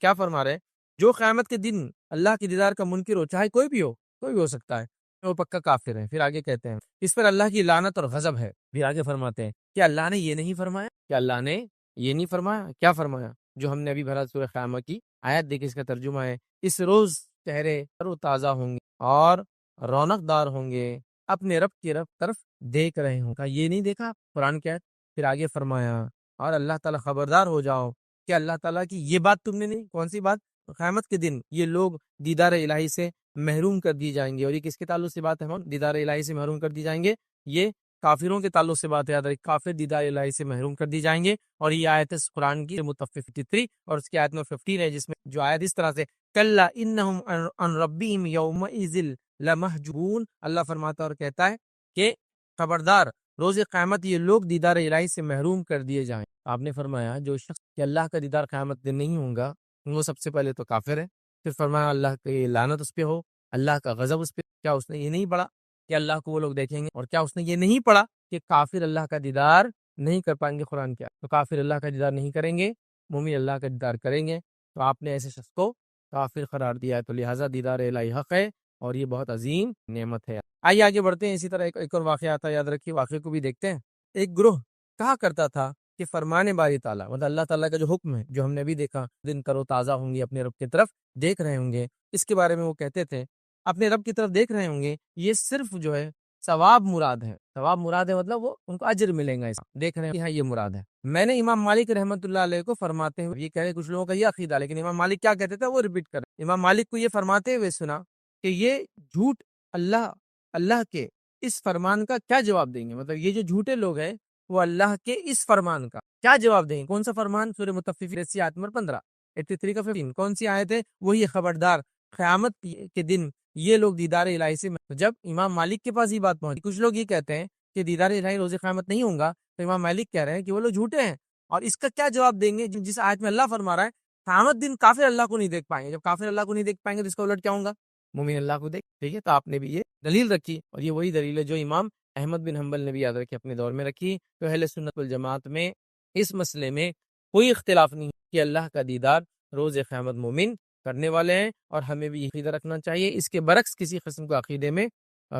کیا فرما رہے ہیں، جو قیامت کے دن اللہ کی دیدار کا منکر ہو، چاہے کوئی بھی ہو، کوئی بھی ہو سکتا ہے، وہ پکا کافر ہے. پھر آگے کہتے ہیں اس پر اللہ کی لعنت اور غضب ہے. پھر آگے فرماتے ہیں کہ اللہ نے یہ نہیں فرمایا، کہ اللہ نے یہ نہیں فرمایا، کیا فرمایا؟ جو ہم نے ابھی بھرا سورہ قیامہ کی آیت دیکھی، اس کا ترجمہ ہے اس روز چہرے تر و تازہ ہوں گے اور رونق دار ہوں گے، اپنے رب کی طرف دیکھ رہے ہوں. کا یہ نہیں دیکھا قرآن کی آیت؟ پھر آگے فرمایا اور اللہ تعالیٰ خبردار ہو جاؤ کہ اللہ تعالیٰ کی یہ بات تم نے نہیں. کون سی بات؟ قیامت کے دن یہ لوگ دیدار الہی سے محروم کر دی جائیں گے. اور یہ کس کے تعلق سے بات ہے؟ دیدار الہی سے محروم کر دی جائیں گے، یہ کافروں کے تعلق سے بات ہے. یاد رکھیں، کافر دیدار الہی سے محروم کر دی جائیں گے. اور یہ آیت قرآن کی متفق 53 اور اس کی آیت میں 15 ہے، جس میں جو آیت اس طرح سے کلا انہم عن ربہم یومئذ لمحجوبون، اللہ فرماتا اور کہتا ہے کہ خبردار روز قیامت یہ لوگ دیدار الہی سے محروم کر دیے جائیں. آپ نے فرمایا جو شخص کہ اللہ کا دیدار قیامت دن نہیں ہوگا، وہ سب سے پہلے تو کافر ہے. پھر فرمایا اللہ کی لعنت اس پہ ہو، اللہ کا غضب اس پہ. کیا اس نے یہ نہیں پڑھا کہ اللہ کو وہ لوگ دیکھیں گے؟ اور کیا اس نے یہ نہیں پڑھا کہ کافر اللہ کا دیدار نہیں کر پائیں گے؟ قرآن کیا تو کافر اللہ کا دیدار نہیں کریں گے، مومن اللہ کا دیدار کریں گے. تو آپ نے ایسے شخص کو کافر قرار دیا ہے. تو لہٰذا دیدار الہی حق ہے اور یہ بہت عظیم نعمت ہے. آئیے آگے بڑھتے ہیں. اسی طرح ایک اور واقعہ آتا ہے، یاد رکھیے واقعے کو بھی دیکھتے ہیں. ایک گروہ کہا کرتا تھا کہ فرمان باری تعالیٰ، مطلب اللہ تعالیٰ کا جو حکم ہے، جو ہم نے بھی دیکھا، دن تر و تازہ ہوں گے، اپنے رب کی طرف دیکھ رہے ہوں گے، اس کے بارے میں وہ کہتے تھے اپنے رب کی طرف دیکھ رہے ہوں گے، یہ صرف جو ہے ثواب مراد ہے. ثواب مراد ہے مطلب وہ ان کو اجر ملیں گا، ایسا دیکھ رہے ہیں. ہاں یہ مراد ہے. میں نے امام مالک رحمۃ اللہ علیہ کو فرماتے ہوئے، یہ کہہ رہے کچھ لوگوں کا یہ عقیدہ، لیکن امام مالک کیا کہتے تھے وہ ریپیٹ کر رہے. امام مالک کو یہ فرماتے ہوئے سنا کہ یہ جھوٹ اللہ اللہ کے اس فرمان کا کیا جواب دیں گے؟ مطلب یہ جو جھوٹے لوگ ہیں وہ اللہ کے اس فرمان کا کیا جواب دیں گے؟ کون سا فرمان؟ سورہ مطففین آیت نمبر 15 83 کا 15 کون سی آیت ہے؟ وہی خبردار قیامت کے دن یہ لوگ دیدار الہی سے جب امام مالک کے پاس یہ بات پہنچی، کچھ لوگ یہ کہتے ہیں کہ دیدار الہی روز قیامت نہیں ہوگا، تو امام مالک کہہ رہے ہیں کہ وہ لوگ جھوٹے ہیں، اور اس کا کیا جواب دیں گے جس آیت میں اللہ فرما رہا ہے قیامت دن کافر اللہ کو نہیں دیکھ پائیں گے، جب کافر اللہ کو نہیں دیکھ پائیں گے تو اس کا الٹ کیا ہوگا؟ مومن اللہ کو دیکھ. ٹھیک ہے، تو آپ نے بھی یہ دلیل رکھی، اور یہ وہی دلیل ہے جو امام احمد بن حنبل نے بھی یاد رکھی اپنے دور میں رکھی. تو اہل سنت والجماعت میں اس مسئلے میں کوئی اختلاف نہیں کہ اللہ کا دیدار روز قیامت مومن کرنے والے ہیں، اور ہمیں بھی یہ عقیدہ رکھنا چاہیے. اس کے برعکس کسی قسم کا عقیدے میں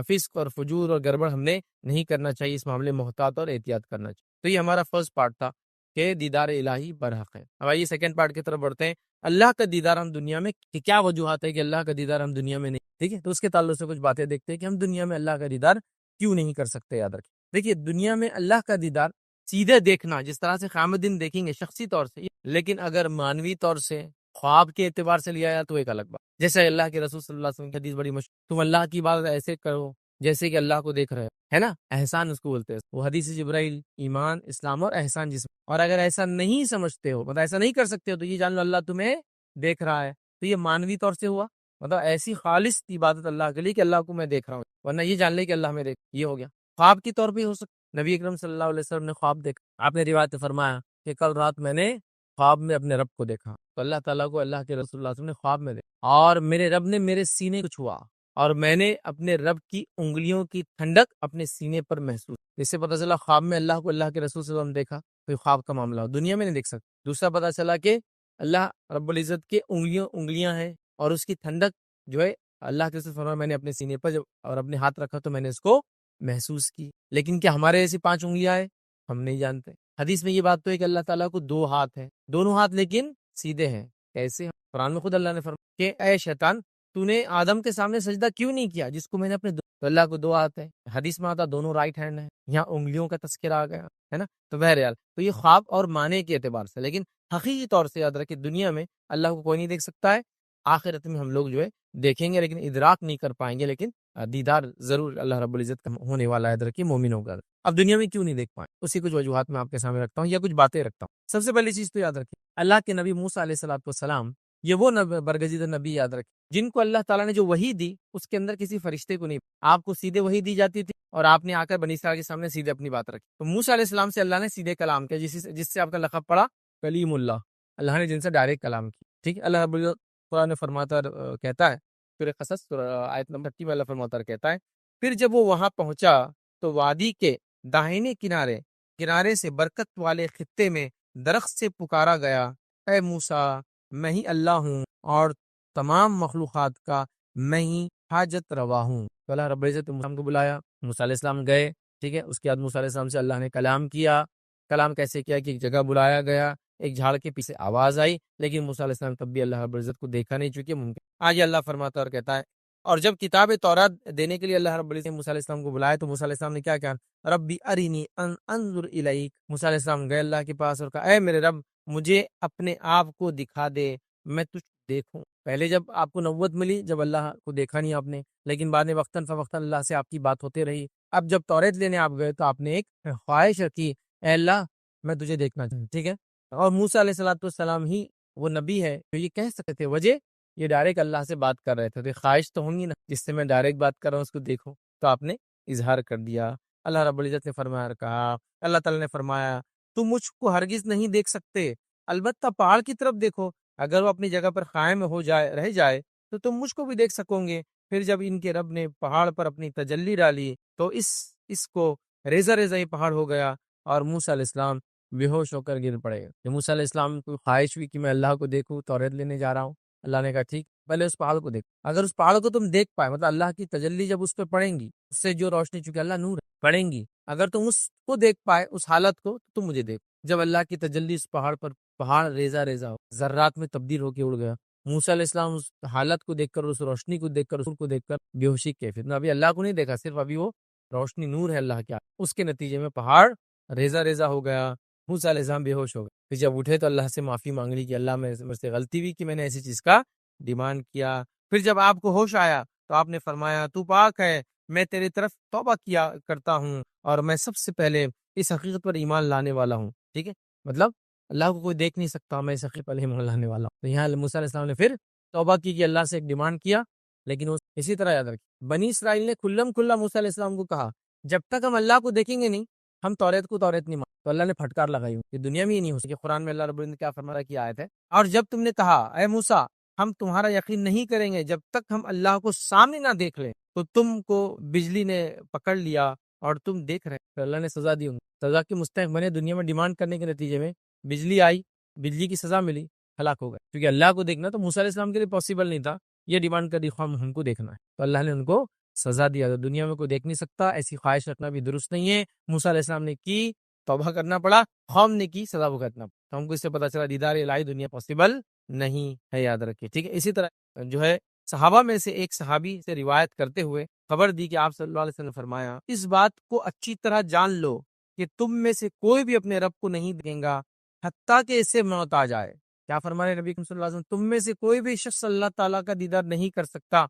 فسق اور فجور اور گڑبڑ ہم نے نہیں کرنا چاہیے، اس معاملے میں محتاط اور احتیاط کرنا چاہیے. تو یہ ہمارا فرسٹ پارٹ تھا کہ دیدار الہی برحق ہے. اب آئیے سیکنڈ پارٹ کی طرف بڑھتے ہیں. اللہ کا دیدار ہم دنیا میں کہ کیا وجوہات ہے کہ اللہ کا دیدار ہم دنیا میں نہیں؟ ٹھیک ہے، تو اس کے تعلق سے کچھ باتیں دیکھتے ہیں کہ ہم دنیا میں اللہ کا دیدار کیوں نہیں کر سکتے. یاد رکھیں، دیکھیے دنیا میں اللہ کا دیدار سیدھے دیکھنا، جس طرح سے قیامت دن دیکھیں گے شخصی طور سے، لیکن اگر مانوی طور سے خواب کے اعتبار سے لیا جائے تو ایک الگ بات. جیسے اللہ کے رسول صلی اللہ علیہ وسلم کی حدیث بڑی مشہور، تم اللہ کی عبادت ایسے کرو جیسے کہ اللہ کو دیکھ رہے ہے نا، احسان اس کو بولتے ہیں. وہ حدیث جبرائیل، ایمان، اسلام اور احسان جسم. اور اگر ایسا نہیں سمجھتے ہو، مطلب ایسا نہیں کر سکتے ہو، تو یہ جان لو اللہ تمہیں دیکھ رہا ہے. تو یہ مانوی طور سے ہوا، مطلب ایسی خالص عبادت اللہ کے لیے کہ اللہ کو میں دیکھ رہا ہوں، ورنہ یہ جان لے کہ اللہ میں دیکھ. یہ ہو گیا. خواب کی طور پہ ہو سکتا، نبی اکرم صلی اللہ علیہ وسلم نے خواب دیکھا، آپ نے روایت فرمایا کہ کل رات میں نے خواب میں اپنے رب کو دیکھا. تو اللہ تعالیٰ کو اللہ کے رسول صلی اللہ علیہ وسلم نے خواب میں دیکھا، اور میرے رب نے میرے سینے کو چھوا، اور میں نے اپنے رب کی انگلیوں کی ٹھنڈک اپنے سینے پر محسوس. اس سے پتہ چلا خواب میں اللہ کو اللہ کے رسول صلی اللہ علیہ وسلم دیکھا. کوئی خواب کا معاملہ ہو، دنیا میں نہیں دیکھ سکتے. دوسرا پتہ چلا کہ اللہ رب العزت کے انگلیاں ہیں، اور اس کی ٹھنڈک جو ہے اللہ کے رسول فرمایا میں نے اپنے سینے پر جب اور اپنے ہاتھ رکھا تو میں نے اس کو محسوس کی. لیکن کیا ہمارے ایسی 5 انگلیاں ہیں؟ ہم نہیں جانتے. حدیث میں یہ بات تو ہے کہ اللہ تعالیٰ کو 2 ہاتھ ہیں، دونوں ہاتھ لیکن سیدھے ہیں. کیسے؟ قرآن میں خود اللہ نے فرمایا کہ اے شیطان، تو نے آدم کے سامنے سجدہ کیوں نہیں کیا جس کو میں نے اپنے تو اللہ کو 2 ہاتھ ہیں. حدیث میں آتا دونوں رائٹ ہینڈ ہیں، یہاں انگلیوں کا تذکرہ آ گیا ہے نا. تو بہرحال تو یہ خواب اور معنی کے اعتبار سے، لیکن حقیقی طور سے یاد رکھیں دنیا میں اللہ کو کوئی نہیں دیکھ سکتا ہے. آخرت میں ہم لوگ جو ہے دیکھیں گے، لیکن ادراک نہیں کر پائیں گے، لیکن دیدار ضرور اللہ رب العزت کا ہونے والا ہے. یاد رکھیں مومنوں کا. اب دنیا میں کیوں نہیں دیکھ پائیں، اسی کچھ وجوہات میں آپ کے سامنے رکھتا ہوں یا کچھ باتیں رکھتا ہوں. سب سے پہلی چیز تو یاد رکھیں اللہ کے نبی موسیٰ علیہ السلام یہ وہ برگزیدہ نبی یاد رکھیں جن کو اللہ تعالیٰ نے جو وحی دی اس کے اندر کسی فرشتے کو نہیں. آپ کو سیدھے وحی دی جاتی تھی اور آپ نے آ کر بنی اسرائیل کے سامنے سیدھے اپنی بات رکھی. تو موسیٰ علیہ السلام سے اللہ نے سیدھے کلام کیا، جس سے آپ کا لقب پڑا کلیم اللہ. اللہ نے جن سے ڈائریکٹ کلام کی. ٹھیک ہے، اللہ رب العزت قرآن میں فرماتا کہتا ہے، سورہ قصص آیت نمبر 30 میں اللہ فرماتا کہتا ہے پھر جب وہ وہاں پہنچا تو وادی کے داہنے کنارے سے برکت والے خطے میں درخت سے پکارا گیا، اے موسیٰ میں ہی اللہ ہوں اور تمام مخلوقات کا میں ہی حاجت روا ہوں. تو اللہ رب العزت موسیٰ کو بلایا، موسیٰ علیہ السلام گئے. ٹھیک ہے، اس کے بعد موسیٰ علیہ السلام سے اللہ نے کلام کیا. کلام کیسے کیا کہ ایک جگہ بلایا گیا، ایک جھاڑ کے پیچھے آواز آئی، لیکن موسیٰ علیہ السلام تب بھی اللہ رب العزت کو دیکھا نہیں، چونکہ ممکن. آج اللہ فرماتا اور کہتا ہے، اور جب کتاب تورات دینے کے لیے اللہ رب العزت نے موسیٰ علیہ السلام کو بلایا تو موسیٰ علیہ السلام نے کیا کہا؟ ربی ارینی انظر الیک. موسیٰ علیہ السلام گئے اللہ کے پاس اور کہا، اے میرے رب مجھے اپنے آپ کو دکھا دے، میں تجھ دیکھوں. پہلے جب آپ کو نبوت ملی جب اللہ کو دیکھا نہیں آپ نے، لیکن بعد میں وقتاً فوقتاً اللہ سے آپ کی بات ہوتے رہی. اب جب توریت لینے آپ گئے تو آپ نے ایک خواہش رکھی، اے اللہ میں تجھے دیکھنا چاہوں. ٹھیک ہے، اور موسیٰ علیہ السلام ہی وہ نبی ہے جو یہ کہہ سکتے تھے، وجہ یہ ڈائریکٹ اللہ سے بات کر رہے تھے. تو خواہش تو ہوں گی نا جس سے میں ڈائریکٹ بات کر رہا ہوں اس کو دیکھو، تو آپ نے اظہار کر دیا. اللہ رب العزت نے فرمایا، کہا اللہ تعالیٰ نے فرمایا تم مجھ کو ہرگز نہیں دیکھ سکتے، البتہ پہاڑ کی طرف دیکھو، اگر وہ اپنی جگہ پر قائم رہ جائے تو تم مجھ کو بھی دیکھ سکو گے. پھر جب ان کے رب نے پہاڑ پر اپنی تجلی ڈالی تو اس کو ریزہ ہی پہاڑ ہو گیا اور موسیٰ علیہ السلام بے ہوش ہو کر گر پڑے. موسیٰ علیہ السلام کو خواہش ہوئی کہ میں اللہ کو دیکھوں، توریت لینے جا رہا ہوں. اللہ نے کہا ٹھیک، پہلے اس پہاڑ کو دیکھ. اگر اس پہاڑ کو تم دیکھ پائے، مطلب اللہ کی تجلی جب اس پہ پڑیں گی، اس سے جو روشنی، چونکہ اللہ نور ہے، پڑیں گی، اگر تم اس کو دیکھ پائے اس حالت کو تو تم مجھے دیکھ. جب اللہ کی تجلی اس پہاڑ پر، پہاڑ ریزہ ہو ذرات میں تبدیل ہو کے اڑ گیا. موسیٰ علیہ السلام اس حالت کو دیکھ کر، اس روشنی کو دیکھ کر، اس کو دیکھ کر بے ہوشی کیفیت میں، ابھی اللہ کو نہیں دیکھا، صرف ابھی وہ روشنی نور ہے اللہ کیا، اس کے نتیجے میں پہاڑ ریزہ ہو گیا. موسیٰ علیہ السلام بے ہوش ہو گئے. پھر جب اٹھے تو اللہ سے معافی مانگ لی کہ اللہ مجھ سے غلطی ہوئی کہ میں نے ایسی چیز کا ڈیمانڈ کیا. پھر جب آپ کو ہوش آیا تو آپ نے فرمایا تو پاک ہے میں تیرے طرف توبہ کیا کرتا ہوں اور میں سب سے پہلے اس حقیقت پر ایمان لانے والا ہوں. ٹھیک ہے, مطلب اللہ کو کوئی دیکھ نہیں سکتا, میں اس حقیقت پر ایمان لانے والا ہوں. تو یہاں موسیٰ علیہ السلام نے پھر توبہ کی کہ اللہ سے ایک ڈیمانڈ کیا, لیکن اسی طرح یاد رکھیں بنی اسرائیل نے کھلم کھلا موسیٰ علیہ السلام کو کہا جب تک ہم اللہ کو دیکھیں گے نہیں ہم توریت کو توریت نہیں مان. تو اللہ نے پھٹکار لگائی کہ دنیا میں ہی نہیں ہو سکے. قرآن میں اللہ رب العزت نے کیا فرما رہا کی آیت ہے, اور جب تم نے کہا اے موسیٰ ہم تمہارا یقین نہیں کریں گے جب تک ہم اللہ کو سامنے نہ دیکھ لیں, تو تم کو بجلی نے پکڑ لیا اور تم دیکھ رہے. تو اللہ نے سزا دی, سزا کے مستحق بنے. دنیا میں ڈیمانڈ کرنے کے نتیجے میں بجلی آئی, بجلی کی سزا ملی, ہلاک ہو گئے. کیونکہ اللہ کو دیکھنا تو موسیٰ علیہ السلام کے لیے پاسبل نہیں تھا, یہ ڈیمانڈ کر دی ہم کو دیکھنا ہے, تو اللہ نے ان کو سزا دیا. تو دنیا میں کوئی دیکھ نہیں سکتا, ایسی خواہش رکھنا بھی درست نہیں ہے. موسیٰ علیہ السلام نے کی, توبہ کرنا پڑا, قوم نے کی, سزا بھگتنا پڑا. تو ہم کو اس سے پتا چلا دیدار الہی دنیا پاسبل نہیں ہے, یاد رکھیے. ٹھیک ہے, اسی طرح جو ہے صحابہ میں سے ایک صحابی سے روایت کرتے ہوئے خبر دی کہ آپ صلی اللہ علیہ وسلم نے فرمایا اس بات کو اچھی طرح جان لو کہ تم میں سے کوئی بھی اپنے رب کو نہیں دیکھے گا حتیٰ کہ اسے موت آ جائے. کیا فرما رہے نبی صلی اللہ علیہ وسلم, تم میں سے کوئی بھی شخص اللہ تعالیٰ کا دیدار نہیں کر سکتا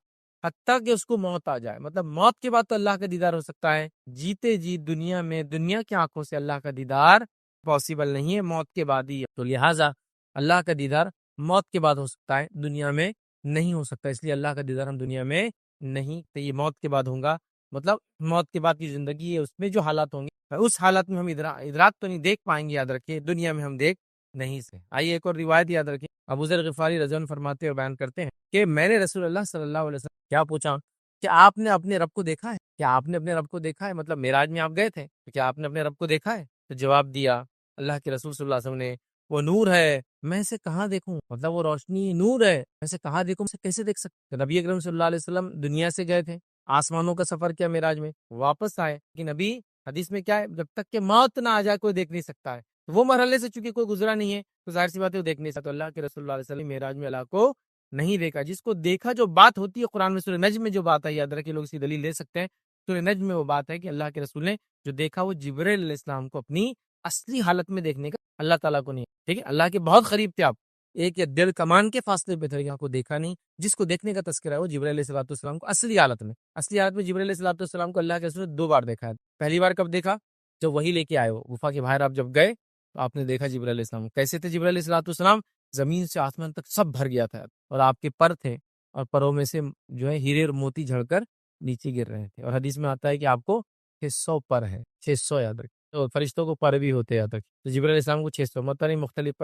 حتیٰ کہ اس کو موت آ جائے. مطلب موت کے بعد تو اللہ کا دیدار ہو سکتا ہے, جیتے جی دنیا میں دنیا کی آنکھوں سے اللہ کا دیدار پاسبل نہیں ہے, موت کے بعد ہی. تو لہٰذا اللہ کا دیدار موت کے بعد ہو سکتا ہے, دنیا میں نہیں ہو سکتا. اس لیے اللہ کا دیدار ہم دنیا میں نہیں, تو یہ موت کے بعد ہوگا. مطلب موت کے بعد کی زندگی ہے, اس میں جو حالات ہوں گے اس حالت میں ہم ادراک تو نہیں دیکھ پائیں گے, یاد رکھیے دنیا میں ہم دیکھ نہیں سے. آئیے ایک اور روایت یاد رکھیں, ابو ذر غفاری رضی اللہ عنہ فرماتے اور بیان کرتے ہیں کہ میں نے رسول اللہ صلی اللہ علیہ وسلم کیا پوچھا کہ آپ نے اپنے رب کو دیکھا ہے, کیا آپ نے اپنے رب کو دیکھا ہے, مطلب معراج میں آپ گئے تھے تو کیا آپ نے اپنے رب کو دیکھا ہے. تو جواب دیا اللہ کے رسول صلی اللہ علیہ وسلم نے, وہ نور ہے, میں اسے کہاں دیکھوں, مطلب وہ روشنی نور ہے, میں اسے کہاں دیکھوں, اسے کیسے دیکھ سکتے. نبی اکرم صلی اللہ علیہ وسلم دنیا سے گئے تھے, آسمانوں کا سفر کیا معراج میں, واپس آئے, کہ نبی حدیث میں کیا ہے, جب تک کہ موت نہ آ جائے کوئی دیکھ نہیں سکتا ہے. وہ مرحلے سے چونکہ کوئی گزرا نہیں ہے تو ظاہر سی بات ہے وہ دیکھ نہیں سکتا. تو اللہ کے رسول اللہ علیہ وسلم معراج میں اللہ کو نہیں دیکھا. جس کو دیکھا جو بات ہوتی ہے قرآن میں سورہ نجم میں جو بات ہے, یاد رکھیں لوگ اسی دلیل لے سکتے ہیں. سورہ نجم میں وہ بات ہے کہ اللہ کے رسول نے جو دیکھا وہ جبرائیل علیہ السلام کو اپنی اصلی حالت میں دیکھنے کا, اللہ تعالیٰ کو نہیں. ٹھیک ہے, اللہ کے بہت قریب تھے آپ, ایک یا دل کمان کے فاصلے پہ تھے, کو دیکھا نہیں. جس کو دیکھنے کا تذکرہ ہے وہ جبرائیل علیہ السلام کو اصلی حالت میں جبرائیل علیہ السلام کو اللہ کے رسول نے 2 بار دیکھا ہے. پہلی بار کب دیکھا, جب وہی لے کے آئے, وہ غفا کے باہر آپ جب گئے تو آپ نے دیکھا جبرائیل علیہ السلام. کیسے تھے جبرائیل علیہ السلام, زمین سے آسمان تک سب بھر گیا تھا, اور آپ کے پر تھے, اور پروں میں سے جو ہے ہیرے اور موتی جھڑ کر نیچے گر رہے تھے. اور حدیث میں آتا ہے کہ آپ کو 600 پر ہے, 600 یاد رکھیں. تو فرشتوں کو پر بھی ہوتے یاد رکھیں. تو جبرائیل علیہ السلام کو 600, مطلب نہیں مختلف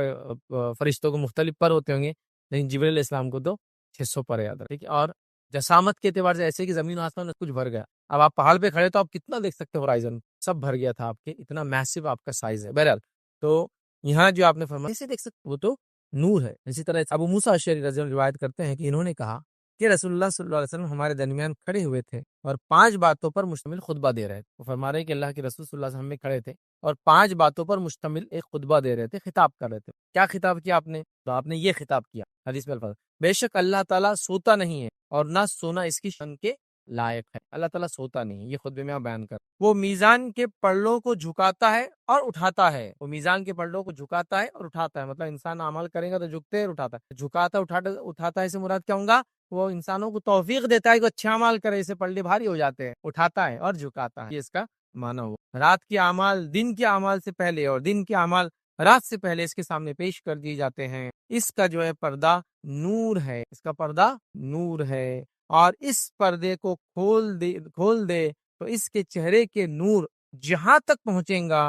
فرشتوں کو مختلف پر ہوتے ہوں گے, لیکن جبرائیل علیہ السلام کو تو 600 پر یاد رکھیں. اور جسامت کے اعتبار سے ایسے کہ زمین و آسمان میں کچھ بھر گیا. اب آپ پہاڑ پہ کھڑے تو آپ کتنا دیکھ سکتے ہو, ہورائزن سب بھر گیا تھا آپ کے, اتنا میسو آپ کا سائز ہے. بہرحال تو یہاں جو آپ نے فرمایا کیسے دیکھ سکتے, وہ تو نور ہے. اسی طرح ابو موسیٰ اشعری رضی اللہ عنہ روایت کرتے ہیں کہ انہوں نے کہا کہ رسول اللہ صلی اللہ علیہ وسلم ہمارے درمیان کھڑے ہوئے تھے اور 5 باتوں پر مشتمل خطبہ دے رہے تھے. وہ فرما رہے ہیں کہ اللہ کے رسول صلی اللہ علیہ وسلم میں کھڑے تھے اور 5 باتوں پر مشتمل ایک خطبہ دے رہے تھے, خطاب کر رہے تھے. کیا خطاب کیا آپ نے, تو آپ نے یہ خطاب کیا, حدیث میں الفاظ, بے شک اللہ تعالیٰ سوتا نہیں ہے اور نہ سونا اس کی شان کے لائق ہے. اللہ تعالیٰ سوتا نہیں ہے, یہ خطبے میں آپ بیان کر. وہ میزان کے پلڑوں کو جھکاتا ہے اور اٹھاتا ہے, وہ میزان کے پلڑوں کو جھکاتا ہے اور اٹھاتا ہے. مطلب انسان عمل کرے گا تو جھکتے اور اٹھاتا ہے, جھکاتا اٹھاتا ہے سے مراد کیا ہوگا, وہ انسانوں کو توفیق دیتا ہے کہ اچھا عمل کرے, اسے پلڑے بھاری ہو جاتے ہیں, اٹھاتا ہے اور جھکاتا ہے, یہ اس کا معنی ہو. رات کے اعمال دن کے اعمال سے پہلے اور دن کے اعمال رات سے پہلے اس کے سامنے پیش کر دیے جاتے ہیں. اس کا جو ہے پردہ نور ہے, اس کا پردہ نور ہے, اور اس پردے کو کھول دے تو اس کے چہرے کے نور جہاں تک پہنچیں گا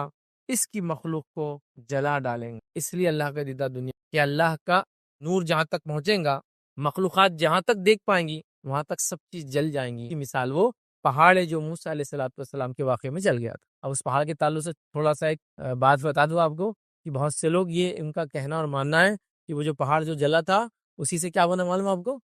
اس کی مخلوق کو جلا ڈالیں گے. اس لیے اللہ کا دیدہ دنیا کہ اللہ کا نور جہاں تک پہنچیں گا, مخلوقات جہاں تک دیکھ پائیں گی وہاں تک سب چیز جل جائیں گی. مثال وہ پہاڑ ہے جو موسیٰ علیہ السلام کے واقعے میں جل گیا تھا. اب اس پہاڑ کے تعلق سے تھوڑا سا ایک بات بتا دوں آپ کو کہ بہت سے لوگ یہ ان کا کہنا اور ماننا ہے کہ وہ جو پہاڑ جو جلا تھا اسی سے کیا بنا معلوم آپ کو,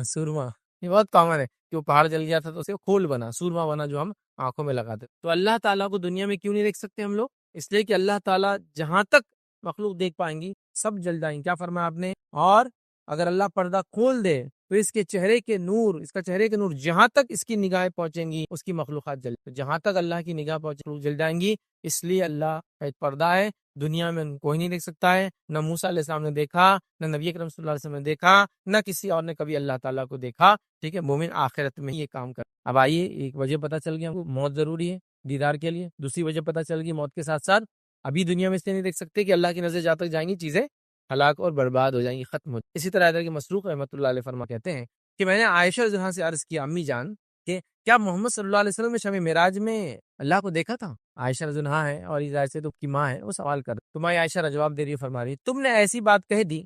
سورما. یہ بہت کامن ہے کہ وہ پہاڑ جل گیا تھا تو اسے کھول بنا, سورما بنا جو ہم آنکھوں میں لگاتے. تو اللہ تعالیٰ کو دنیا میں کیوں نہیں دیکھ سکتے ہم لوگ, اس لیے کہ اللہ تعالیٰ جہاں تک مخلوق دیکھ پائیں گی سب جل جائیں گی. کیا فرمایا آپ نے, اور اگر اللہ پردہ کھول دے تو اس کے چہرے کے نور، اس کا چہرے کے نور جہاں تک اس کی نگاہیں پہنچیں گی اس کی مخلوقات جل، جہاں تک اللہ کی نگاہ پہنچے جل جائیں گی۔ اس لیے اللہ کا ایک پردہ ہے، دنیا میں کوئی نہیں دیکھ سکتا ہے، نہ موسیٰ علیہ السلام نے دیکھا، نہ نبی اکرم صلی اللہ علیہ وسلم نے دیکھا، نہ کسی اور نے کبھی اللہ تعالیٰ کو دیکھا۔ ٹھیک ہے، مومن آخرت میں یہ کام کر۔ اب آئیے، ایک وجہ پتہ چل گیا ہم کو موت ضروری ہے دیدار کے لیے، دوسری وجہ پتہ چل گئی موت کے ساتھ ساتھ ابھی دنیا میں اس لیے نہیں دیکھ سکتے کہ اللہ کی نظر جہاں تک جائیں گی چیزیں ہلاک اور برباد ہو جائیں گی، ختم ہو جائیں گی۔ اسی طرح حضرت مسروق رحمۃ اللہ علیہ فرما کہتے ہیں کہ میں نے عائشہ رضی اللہ عنہا سے عرض کیا، امی جان کہ کیا محمد صلی اللہ علیہ وسلم نے شب معراج میں اللہ کو دیکھا تھا؟ عائشہ رضی اللہ عنہا ہے اور ظاہر سے تو کی ماں ہے، وہ سوال کر تمہاری عائشہ جواب دے رہی ہے، فرما رہی تم نے ایسی بات کہہ دی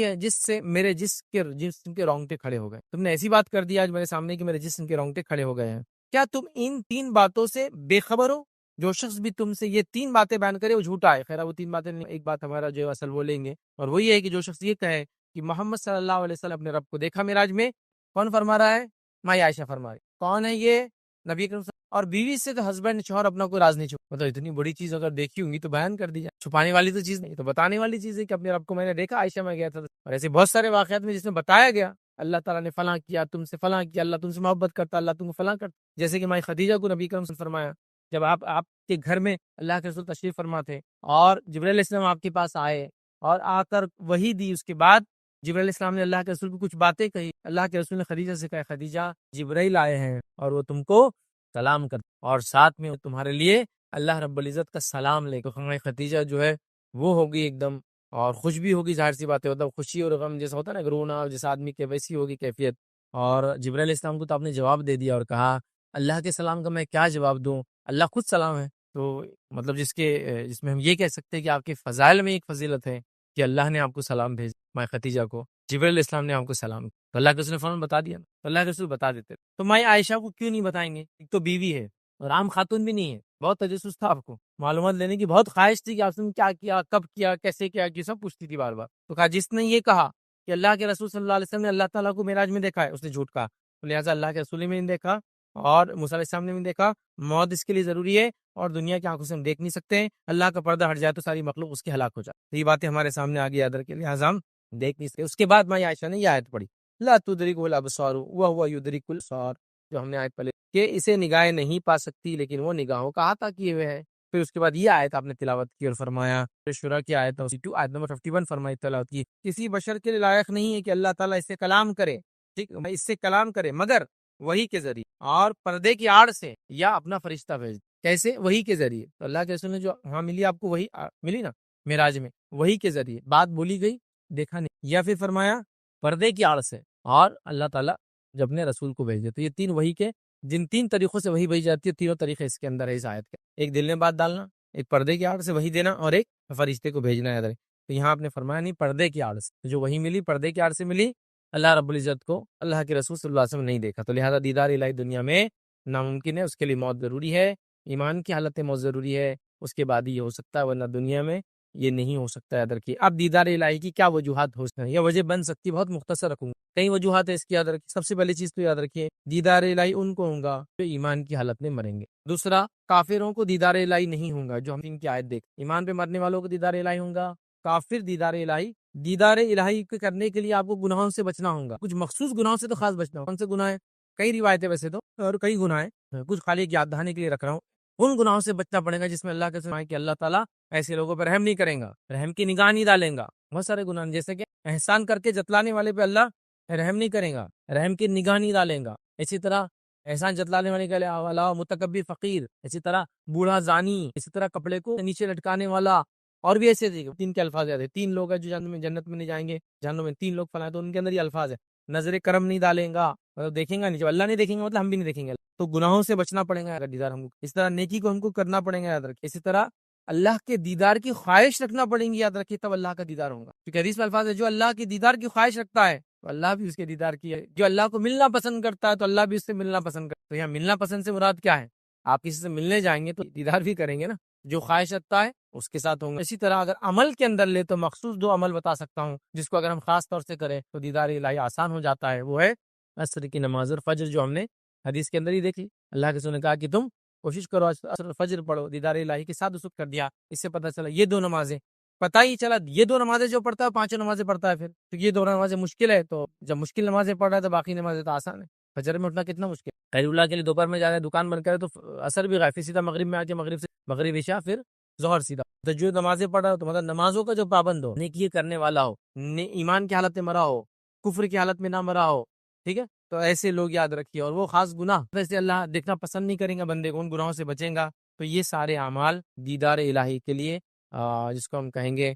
ہے جس سے میرے جسم کے رونگٹے کھڑے ہو گئے۔ تم نے ایسی بات کر دی آج میرے سامنے کہ میرے جسم کے رونگٹے کھڑے ہو گئے ہیں۔ کیا تم ان 3 باتوں سے بے خبر ہو؟ جو شخص بھی تم سے یہ 3 باتیں بیان کرے وہ جھوٹا ہے۔ خیر وہ 3 باتیں نہیں، ایک بات ہمارا جو اصل وہ لیں گے، اور وہ یہ ہے کہ جو شخص یہ کہے کہ محمد صلی اللہ علیہ وسلم اپنے رب کو دیکھا معراج میں، کون فرما رہا ہے؟ مائی عائشہ فرما رہی۔ کون ہے یہ؟ نبی اکرم اور بیوی سے تو ہسبینڈ شوہر اپنا کوئی راز نہیں چھپا، مطلب اتنی بڑی چیز اگر دیکھی ہوں گی تو بیان کر دی جائے، چھپانے والی تو چیز نہیں، تو بتانے والی چیز ہے کہ اپنے رب کو میں نے دیکھا، عائشہ میں گیا تھا۔ اور ایسے بہت سارے واقعات میں جس میں بتایا گیا اللہ تعالیٰ نے فلاں کیا، تم سے فلاں کیا، اللہ تم سے محبت کرتا، اللہ تم کو فلاں کرتا، جیسے کہ مائی خدیجہ کو نبی اکرم صلی اللہ علیہ وسلم نے فرمایا جب آپ کے گھر میں اللہ کے رسول تشریف فرما تھے اور جبرائیل علیہ السلام آپ کے پاس آئے اور آ کر وحی دی، اس کے بعد جبرائیل علیہ السلام نے اللہ کے رسول کو کچھ باتیں کہی، اللہ کے رسول نے خدیجہ سے کہا خدیجہ جبرائیل آئے ہیں اور وہ تم کو سلام کر، اور ساتھ میں تمہارے لیے اللہ رب العزت کا سلام لے تو خدیجہ جو ہے وہ ہوگی ایک دم، اور خوش بھی ہوگی، ظاہر سی بات ہے، مطلب خوشی اور غم جیسا ہوتا ہے نا، رونا جس آدمی کے ویسی ہوگی کیفیت۔ اور جبرائیل علیہ السلام کو تو آپ نے جواب دے دیا اور کہا اللہ کے سلام کا میں کیا جواب دوں، اللہ خود سلام ہے۔ تو مطلب جس میں ہم یہ کہہ سکتے ہیں کہ آپ کے فضائل میں ایک فضیلت ہے کہ اللہ نے آپ کو سلام بھیج، مائی خدیجہ کو جبرائیل علیہ السلام نے آپ کو سلام، تو اللہ کے رسول نے فوراً بتا دیا، تو اللہ کے رسول بتا دیتے، تو مائی عائشہ کو کیوں نہیں بتائیں گے؟ ایک تو بیوی ہے اور عام خاتون بھی نہیں ہے، بہت تجسس تھا، آپ کو معلومات لینے کی بہت خواہش تھی کہ آپ نے کیا کیا، کب کیا، کیسے کیا، سب پوچھتی تھی بار بار۔ تو کہا جس نے یہ کہا کہ اللہ کے رسول صلی اللہ علیہ وسلم نے اللہ تعالیٰ کو معراج میں دیکھا ہے، اس نے جھوٹ کہا، تو لہٰذا اللہ کے رسول نے نہیں دیکھا اور موسیٰ علیہ السلام نے بھی دیکھا، موت اس کے لیے ضروری ہے اور دنیا کی آنکھوں سے ہم دیکھ نہیں سکتے ہیں، اللہ کا پردہ ہٹ جائے تو ساری مخلوق اس کی ہلاک ہو جائے، تو یہ باتیں ہمارے سامنے آ گئی ادر کے لحاظ ہم دیکھ نہیں سکتے۔ اس کے بعد مائی عائشہ نے یہ آیت پڑھی لا تدرکہ الابصار وہو یدرک الابصار، جو ہم نے آیت پڑھی کہ اسے نگاہیں نہیں پا سکتی لیکن وہ نگاہوں کا احاطہ کیے ہوئے ہے۔ پھر اس کے بعد یہ آیت آپ نے تلاوت کی اور فرمایا، شورہ کی آیت آیت نمبر 51 فرمائی تلاوت کی، کسی بشر کے لائق نہیں ہے کہ اللہ تعالیٰ اس سے کلام کرے، ٹھیک، اس سے کلام کرے مگر وحی کے ذریعے اور پردے کی آڑ سے یا اپنا فرشتہ بھیج، کیسے؟ وحی کے ذریعے۔ تو اللہ کے رسول نے جو ہاں ملی آپ کو وحی ملی نا معراج میں، وحی کے ذریعے بات بولی گئی، دیکھا نہیں، یا پھر فرمایا پردے کی آڑ سے، اور اللہ تعالیٰ جب اپنے رسول کو بھیج دے، تو یہ 3 وحی کے جن 3 طریقوں سے وحی بھیج جاتی ہے، تینوں طریقے اس کے اندر ہے اس آیت کے، ایک دل میں بات ڈالنا، ایک پردے کی آڑ سے وحی دینا، اور ایک فرشتے کو بھیجنا ہے۔ تو یہاں آپ نے فرمایا نہیں پردے کی آڑ سے، جو وحی ملی پردے کی آڑ سے ملی، اللہ رب العزت کو اللہ کے رسول صلی اللہ علیہ وسلم نہیں دیکھا، تو لہذا دیدار الہی دنیا میں ناممکن ہے، اس کے لیے موت ضروری ہے، ایمان کی حالت میں موت ضروری ہے، اس کے بعد ہی یہ ہو سکتا ہے، ورنہ دنیا میں یہ نہیں ہو سکتا ہے ادر کی۔ اب دیدار الہی کی کیا وجوہات ہو سکتی ہیں یا وجہ بن سکتی ہے، بہت مختصر رکھوں گا، کئی وجوہات ہے اس کی، یاد رکھیے۔ سب سے پہلی چیز تو یاد رکھیے دیدار الہی ان کو ہوگا جو ایمان کی حالت میں مریں گے۔ دوسرا، کافروں کو دیدار الہی نہیں ہوگا، جو ہم ان کی آیت دیکھ، ایمان پہ مرنے والوں کو دیدار الہی ہوگا، کافر دیدار الہی کے کرنے کے لیے آپ کو گناہوں سے بچنا ہوگا، کچھ مخصوص گناہوں سے تو خاص بچنا ہوگا۔ کون سے گناہ ہیں؟ کئی روایتیں ویسے تو اور کئی گناہ ہیں، کچھ خالی یاد دہانی کے لیے رکھ رہا ہوں، ان گناہوں سے بچنا پڑے گا جس میں اللہ کے سمائے کہ اللہ تعالیٰ ایسے لوگوں پر رحم نہیں کریں گا، رحم کی نگاہ نہیں ڈالیں گا۔ بہت سارے گناہ جیسے کہ احسان کر کے جتلانے والے پہ اللہ رحم نہیں کرے گا، رحم کی نگاہ نہیں ڈالیں گا۔ اسی طرح احسان جتلانے والے کے علاوہ متکبر فقیر، اسی طرح بوڑھا زانی، اسی طرح کپڑے کو نیچے لٹکانے والا، اور بھی ایسے 3 کے الفاظ یاد ہے، 3 لوگ ہیں جو جنت میں نہیں جائیں گے، جہنم میں 3 لوگ فلاں، تو ان کے اندر یہ الفاظ ہے، نظر کرم نہیں ڈالیں گا، مطلب دیکھیں گا نہیں، جب اللہ نہیں دیکھیں گے مطلب ہم بھی نہیں دیکھیں گے، تو گناہوں سے بچنا پڑے گا دیدار ہم کو، اس طرح نیکی کو ہم کو کرنا پڑے گا، یاد رکھیں۔ اسی طرح اللہ کے دیدار کی خواہش رکھنا پڑیں گی، یاد رکھیے، تب اللہ کا دیدار ہوگا، کیونکہ حدیث میں الفاظ ہے جو اللہ کے دیدار کی خواہش رکھتا ہے تو اللہ بھی اس کے دیدار کی ہے، جو اللہ کو ملنا پسند کرتا ہے تو اللہ بھی اس سے ملنا پسند کرتا ہے۔ تو یہاں ملنا پسند سے مراد کیا ہے؟ آپ کسی سے ملنے جائیں گے تو دیدار بھی کریں گے نا، جو خواہش رکھتا ہے اس کے ساتھ ہوں گے۔ اسی طرح اگر عمل کے اندر لے تو مخصوص 2 عمل بتا سکتا ہوں جس کو اگر ہم خاص طور سے کریں تو دیدار الہی آسان ہو جاتا ہے، وہ ہے عصر کی نماز اور فجر، جو ہم نے حدیث کے اندر ہی دیکھی، اللہ کے رسول نے کہا کہ تم کوشش کرو عصر اور فجر پڑھو، دیدار الہی کے ساتھ اس وقت کر دیا، اس سے پتہ چلا یہ 2 نمازیں پتہ ہی چلا یہ دو نمازیں جو پڑھتا ہے پانچوں نمازیں پڑھتا ہے، پھر تو یہ دو نمازیں مشکل ہے، تو جب مشکل نمازیں پڑھ رہا ہے تو باقی نمازیں تو آسان ہے۔ فجر میں اٹھنا کتنا مشکل ہے، خیر اللہ کے لیے دوپہر میں جا رہے ہیں دکان بند کرے تو اثر بھی غائب، سیدھا مغرب میں آ کے مغرب سے مغرب عشاء پھر ظہر سیدھا، تو جو نمازیں پڑھ رہا ہو تو مطلب نمازوں کا جو پابند ہو، نیکی کرنے والا ہو، ایمان کی حالت میں مرا ہو، کفر کی حالت میں نہ مرا ہو، ٹھیک ہے، تو ایسے لوگ یاد رکھیے، اور وہ خاص گناہ ویسے اللہ دیکھنا پسند نہیں کریں گا، بندے کو ان گناہوں سے بچیں گا، تو یہ سارے اعمال دیدار الہی کے لیے جس کو ہم کہیں گے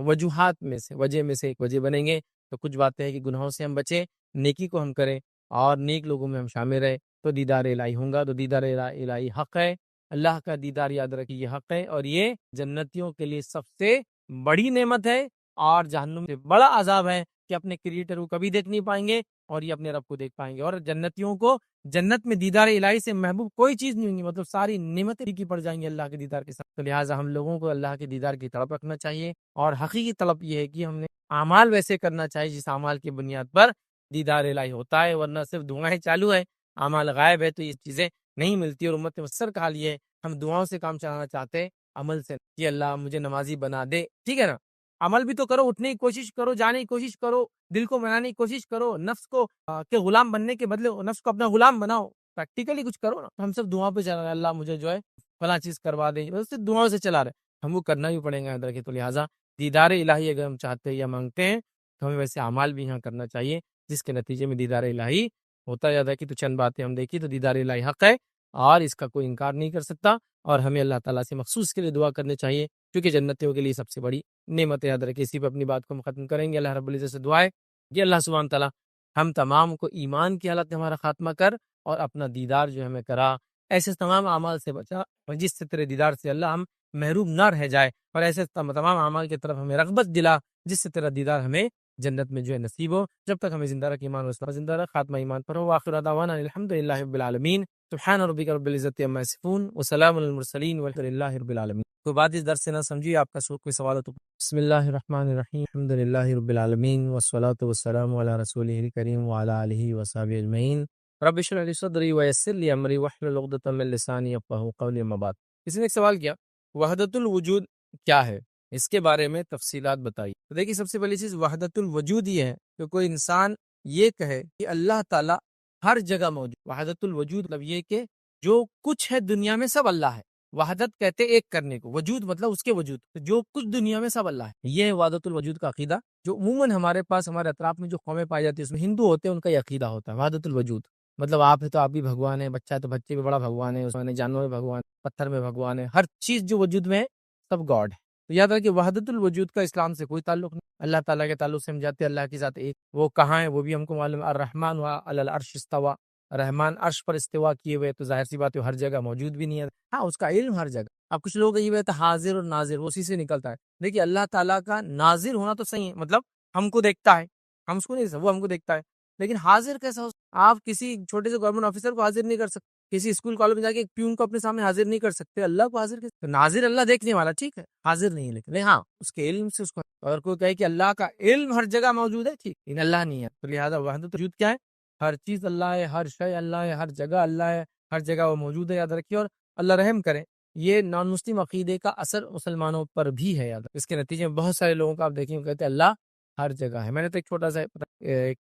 وجوہات میں سے وجہ میں سے ایک وجہ بنیں گے۔ تو کچھ باتیں ہیں کہ گناہوں سے ہم بچیں، نیکی کو ہم کریں اور نیک لوگوں میں ہم شامل رہیں تو دیدار الہی ہوں گا۔ تو دیدار الہی حق ہے، اللہ کا دیدار یاد رکھیے یہ حق ہے، اور یہ جنتیوں کے لیے سب سے بڑی نعمت ہے، اور جہنم سے بڑا عذاب ہے کہ اپنے کریٹر کو کبھی دیکھ نہیں پائیں گے اور یہ اپنے رب کو دیکھ پائیں گے، اور جنتیوں کو جنت میں دیدار الہی سے محبوب کوئی چیز نہیں ہوگی، مطلب ساری نعمتیں کی پڑ جائیں گی اللہ کے دیدار کے ساتھ۔ تو لہٰذا ہم لوگوں کو اللہ کے دیدار کی طلب رکھنا چاہیے، اور حقیقی طلب یہ ہے کہ ہم نے اعمال ویسے کرنا چاہیے جس اعمال کی بنیاد پر دیدار الہی ہوتا ہے، ورنہ صرف دعائیں چالو ہے، اعمال غائب ہے، تو یہ چیزیں نہیں ملتی۔ اور امت مفسر کا حال یہ ہے، ہم دعاؤں سے کام چلانا چاہتے ہیں، عمل سے کہ اللہ مجھے نمازی بنا دے، ٹھیک ہے نا، عمل بھی تو کرو، اٹھنے کی کوشش کرو، جانے کی کوشش کرو، دل کو منانے کی کوشش کرو، نفس کو کے غلام بننے کے بدلے نفس کو اپنا غلام بناؤ، پریکٹیکلی کچھ کرو نا۔ ہم سب دعاؤں پہ چلا رہے ہیں، اللہ مجھے جو ہے فلاں چیز کروا دے، بس صرف دعاؤں سے چلا رہے ہیں، ہم وہ کرنا بھی پڑیں گا یاد رکھیں۔ تو لہٰذا دیدار الہی اگر ہم چاہتے ہیں یا مانگتے ہیں تو ہمیں ویسے اعمال بھی یہاں کرنا چاہیے جس کے نتیجے میں دیدار الہی ہوتا یاد ہے کہ تو چند باتیں ہم دیکھی تو دیدار الہی حق ہے اور اس کا کوئی انکار نہیں کر سکتا، اور ہمیں اللہ تعالیٰ سے مخصوص کے لیے دعا کرنی چاہیے کیونکہ جنتیوں کے لیے سب سے بڑی نعمت یاد رکھے۔ اسی پہ اپنی بات کو ہم ختم کریں گے۔ اللہ رب العزت سے دعا ہے کہ اللہ سبحانہ تعالیٰ ہم تمام کو ایمان کی حالت میں ہمارا خاتمہ کر اور اپنا دیدار جو ہمیں کرا، ایسے تمام اعمال سے بچا جس سے تیرے دیدار سے اللہ ہم محروم نہ رہ جائے، اور ایسے تمام اعمال کی طرف ہمیں رغبت دلا جس سے تیرا دیدار ہمیں جنت میں جو ہے نصیب ہو۔ جب تک ہمیں زندہ رکھ ایمان و اسلام زندہ رکھ، خاتمہ ایمان پر ہو۔ وآخر دعوانا الحمدللہ رب العالمین۔ سبحان ربک رب العزت عما یصفون وسلام علی المرسلین والحمدللہ رب العالمین۔ کوئی بات اس درس سے نہ سمجھی، آپ کا کوئی سوال ہو تو بسم اللہ الرحمن الرحیم، الحمدللہ رب العالمین والصلاۃ والسلام علی رسولہ الکریم وعلی آلہ وصحبہ اجمعین۔ رب اشرح لی صدری ویسر لی امری واحلل عقدۃ من لسانی یفقہوا قولی، اما بعد۔ کسی نے ایک سوال کیا وحدت الوجود کیا ہے، اس کے بارے میں تفصیلات بتائی۔ تو دیکھیے سب سے پہلی چیز وحدت الوجود یہ ہے کہ کوئی انسان یہ کہے کہ اللہ تعالیٰ ہر جگہ موجود۔ وحدت الوجود مطلب یہ کہ جو کچھ ہے دنیا میں سب اللہ ہے۔ وحدت کہتے ایک کرنے کو، وجود مطلب اس کے وجود، جو کچھ دنیا میں سب اللہ ہے۔ یہ ہے وحدت الوجود کا عقیدہ جو عموماً ہمارے پاس ہمارے اطراف میں جو قومیں پائی جاتی ہیں اس میں ہندو ہوتے ہیں، ان کا یہ عقیدہ ہوتا ہے وحدت الوجود، مطلب آپ ہے تو آپ بھی بھگوان ہے، بچہ ہے تو بچے بھی بڑا بھگوان ہے، اس میں جانور میں بھگوان، پتھر میں بھگوان ہے، ہر چیز جو وجود میں ہے سب گاڈ ہے۔ تو یاد رکھیں وحدت الوجود کا اسلام سے کوئی تعلق نہیں۔ اللہ تعالیٰ کے تعلق سے ہم جاتے ہیں، اللہ کی ذات ایک، وہ کہاں ہے وہ بھی ہم کو معلوم ہے۔ الرحمن علی العرش استویٰ، رحمان عرش پر استوا کیے ہوئے، تو ظاہر سی بات ہے ہر جگہ موجود بھی نہیں ہے، ہاں اس کا علم ہر جگہ۔ اب کچھ لوگ یہ کہتے ہیں حاضر اور ناظر، وہ اسی سے نکلتا ہے۔ دیکھیے اللہ تعالیٰ کا ناظر ہونا تو صحیح ہے، مطلب ہم کو دیکھتا ہے، ہم اس کو نہیں، وہ ہم کو دیکھتا ہے، لیکن حاضر کیسا ہو؟ آپ کسی چھوٹے سے گورنمنٹ آفیسر کو حاضر نہیں کر سکتے، کسی اسکول کالج میں جا کے ایک پیون کو اپنے سامنے حاضر نہیں کر سکتے، اللہ کو حاضر کر، ناظر اللہ دیکھنے والا ٹھیک ہے، حاضر نہیں ہے، لیکن ہاں اس کے علم سے اس کو، اگر کوئی کہے کہ اللہ کا علم ہر جگہ موجود ہے ٹھیک، لیکن اللہ نہیں ہے، تو لہٰذا وحدت وجود کیا ہے؟ ہر چیز اللہ ہے، ہر شے اللہ ہے، ہر جگہ اللہ ہے، ہر جگہ وہ موجود ہے، یاد رکھیے۔ اور اللہ رحم کرے، یہ نان مسلم عقیدے کا اثر مسلمانوں پر بھی ہے، یاد اس کے نتیجے میں بہت سارے لوگوں کو آپ دیکھیں کہتے ہیں اللہ ہر جگہ ہے۔ میں نے تو ایک چھوٹا سا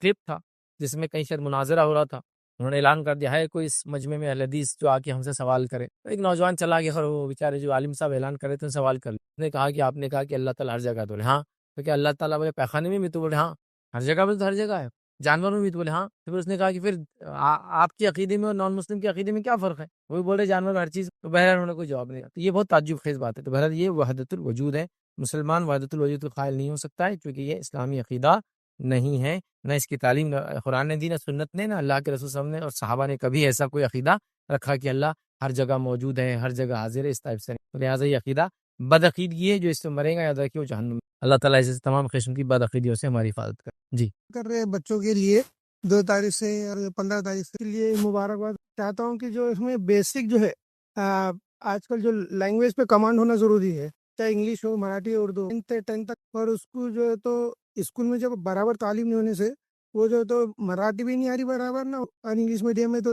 کلپ تھا جس میں کہیں شاید مناظرہ ہو رہا تھا، انہوں نے اعلان کر دیا ہے کوئی اس مجمع میں اہل حدیث جو آ کے ہم سے سوال کرے، تو ایک نوجوان چلا گیا اور وہ بیچارے جو عالم صاحب اعلان کر رہے تھے سوال کر لیا، نے کہا کہ آپ نے کہا کہ اللہ تعالیٰ ہر جگہ، تو بولے ہاں، تو کیا اللہ تعالیٰ بولے پیخانے میں بھی، تو بولے ہاں، ہر جگہ بھی تو ہر جگہ ہے، جانوروں میں بھی، تو بولے ہاں، تو پھر اس نے کہا کہ پھر آپ کی عقیدے میں اور نان مسلم کے عقیدے میں کیا فرق ہے؟ وہ بھی بول رہے جانور ہر چیز، تو بہرحال انہوں نے کوئی جواب نہیں دیا، تو یہ بہت تعجب خیز بات ہے۔ تو بہرحال یہ وحدت الوجود ہے، مسلمان وحدت الوجود کا قائل نہیں ہو سکتا ہے کیونکہ یہ اسلامی عقیدہ نہیں ہے، نہ اس کی تعلیم نہ قرآن نے دی، نہ سنت نے، نہ اللہ کے رسول صلی اللہ علیہ وسلم نے اور صحابہ نے کبھی ایسا کوئی عقیدہ رکھا کہ اللہ ہر جگہ موجود ہے، ہر جگہ حاضر ہے، اس ٹائپ سے نہیں۔ تو لہٰذا یہ عقیدہ بدعقیدگی ہے، جو اس سے مرے گا یاد رکھیے وہ جہنم میں۔ اللہ تعالیٰ اس تمام قسم کی بدعقیدیوں سے ہماری حفاظت کرے۔ جی کر رہے بچوں کے لیے 2 تاریخ سے اور 15 تاریخ کے لیے مبارکباد چاہتا ہوں کہ جو اس میں بیسک جو ہے آج کل جو لینگویج پہ کمانڈ ہونا ضروری ہے، چاہے انگلش ہو، مراٹھی، اردو، 10 تک، اور اس کو جو ہے تو اسکول میں جب برابر تعلیم نہیں ہونے سے وہ جو ہے تو مراٹھی بھی نہیں آ رہی برابر، نہ اور انگلش میڈیم میں تو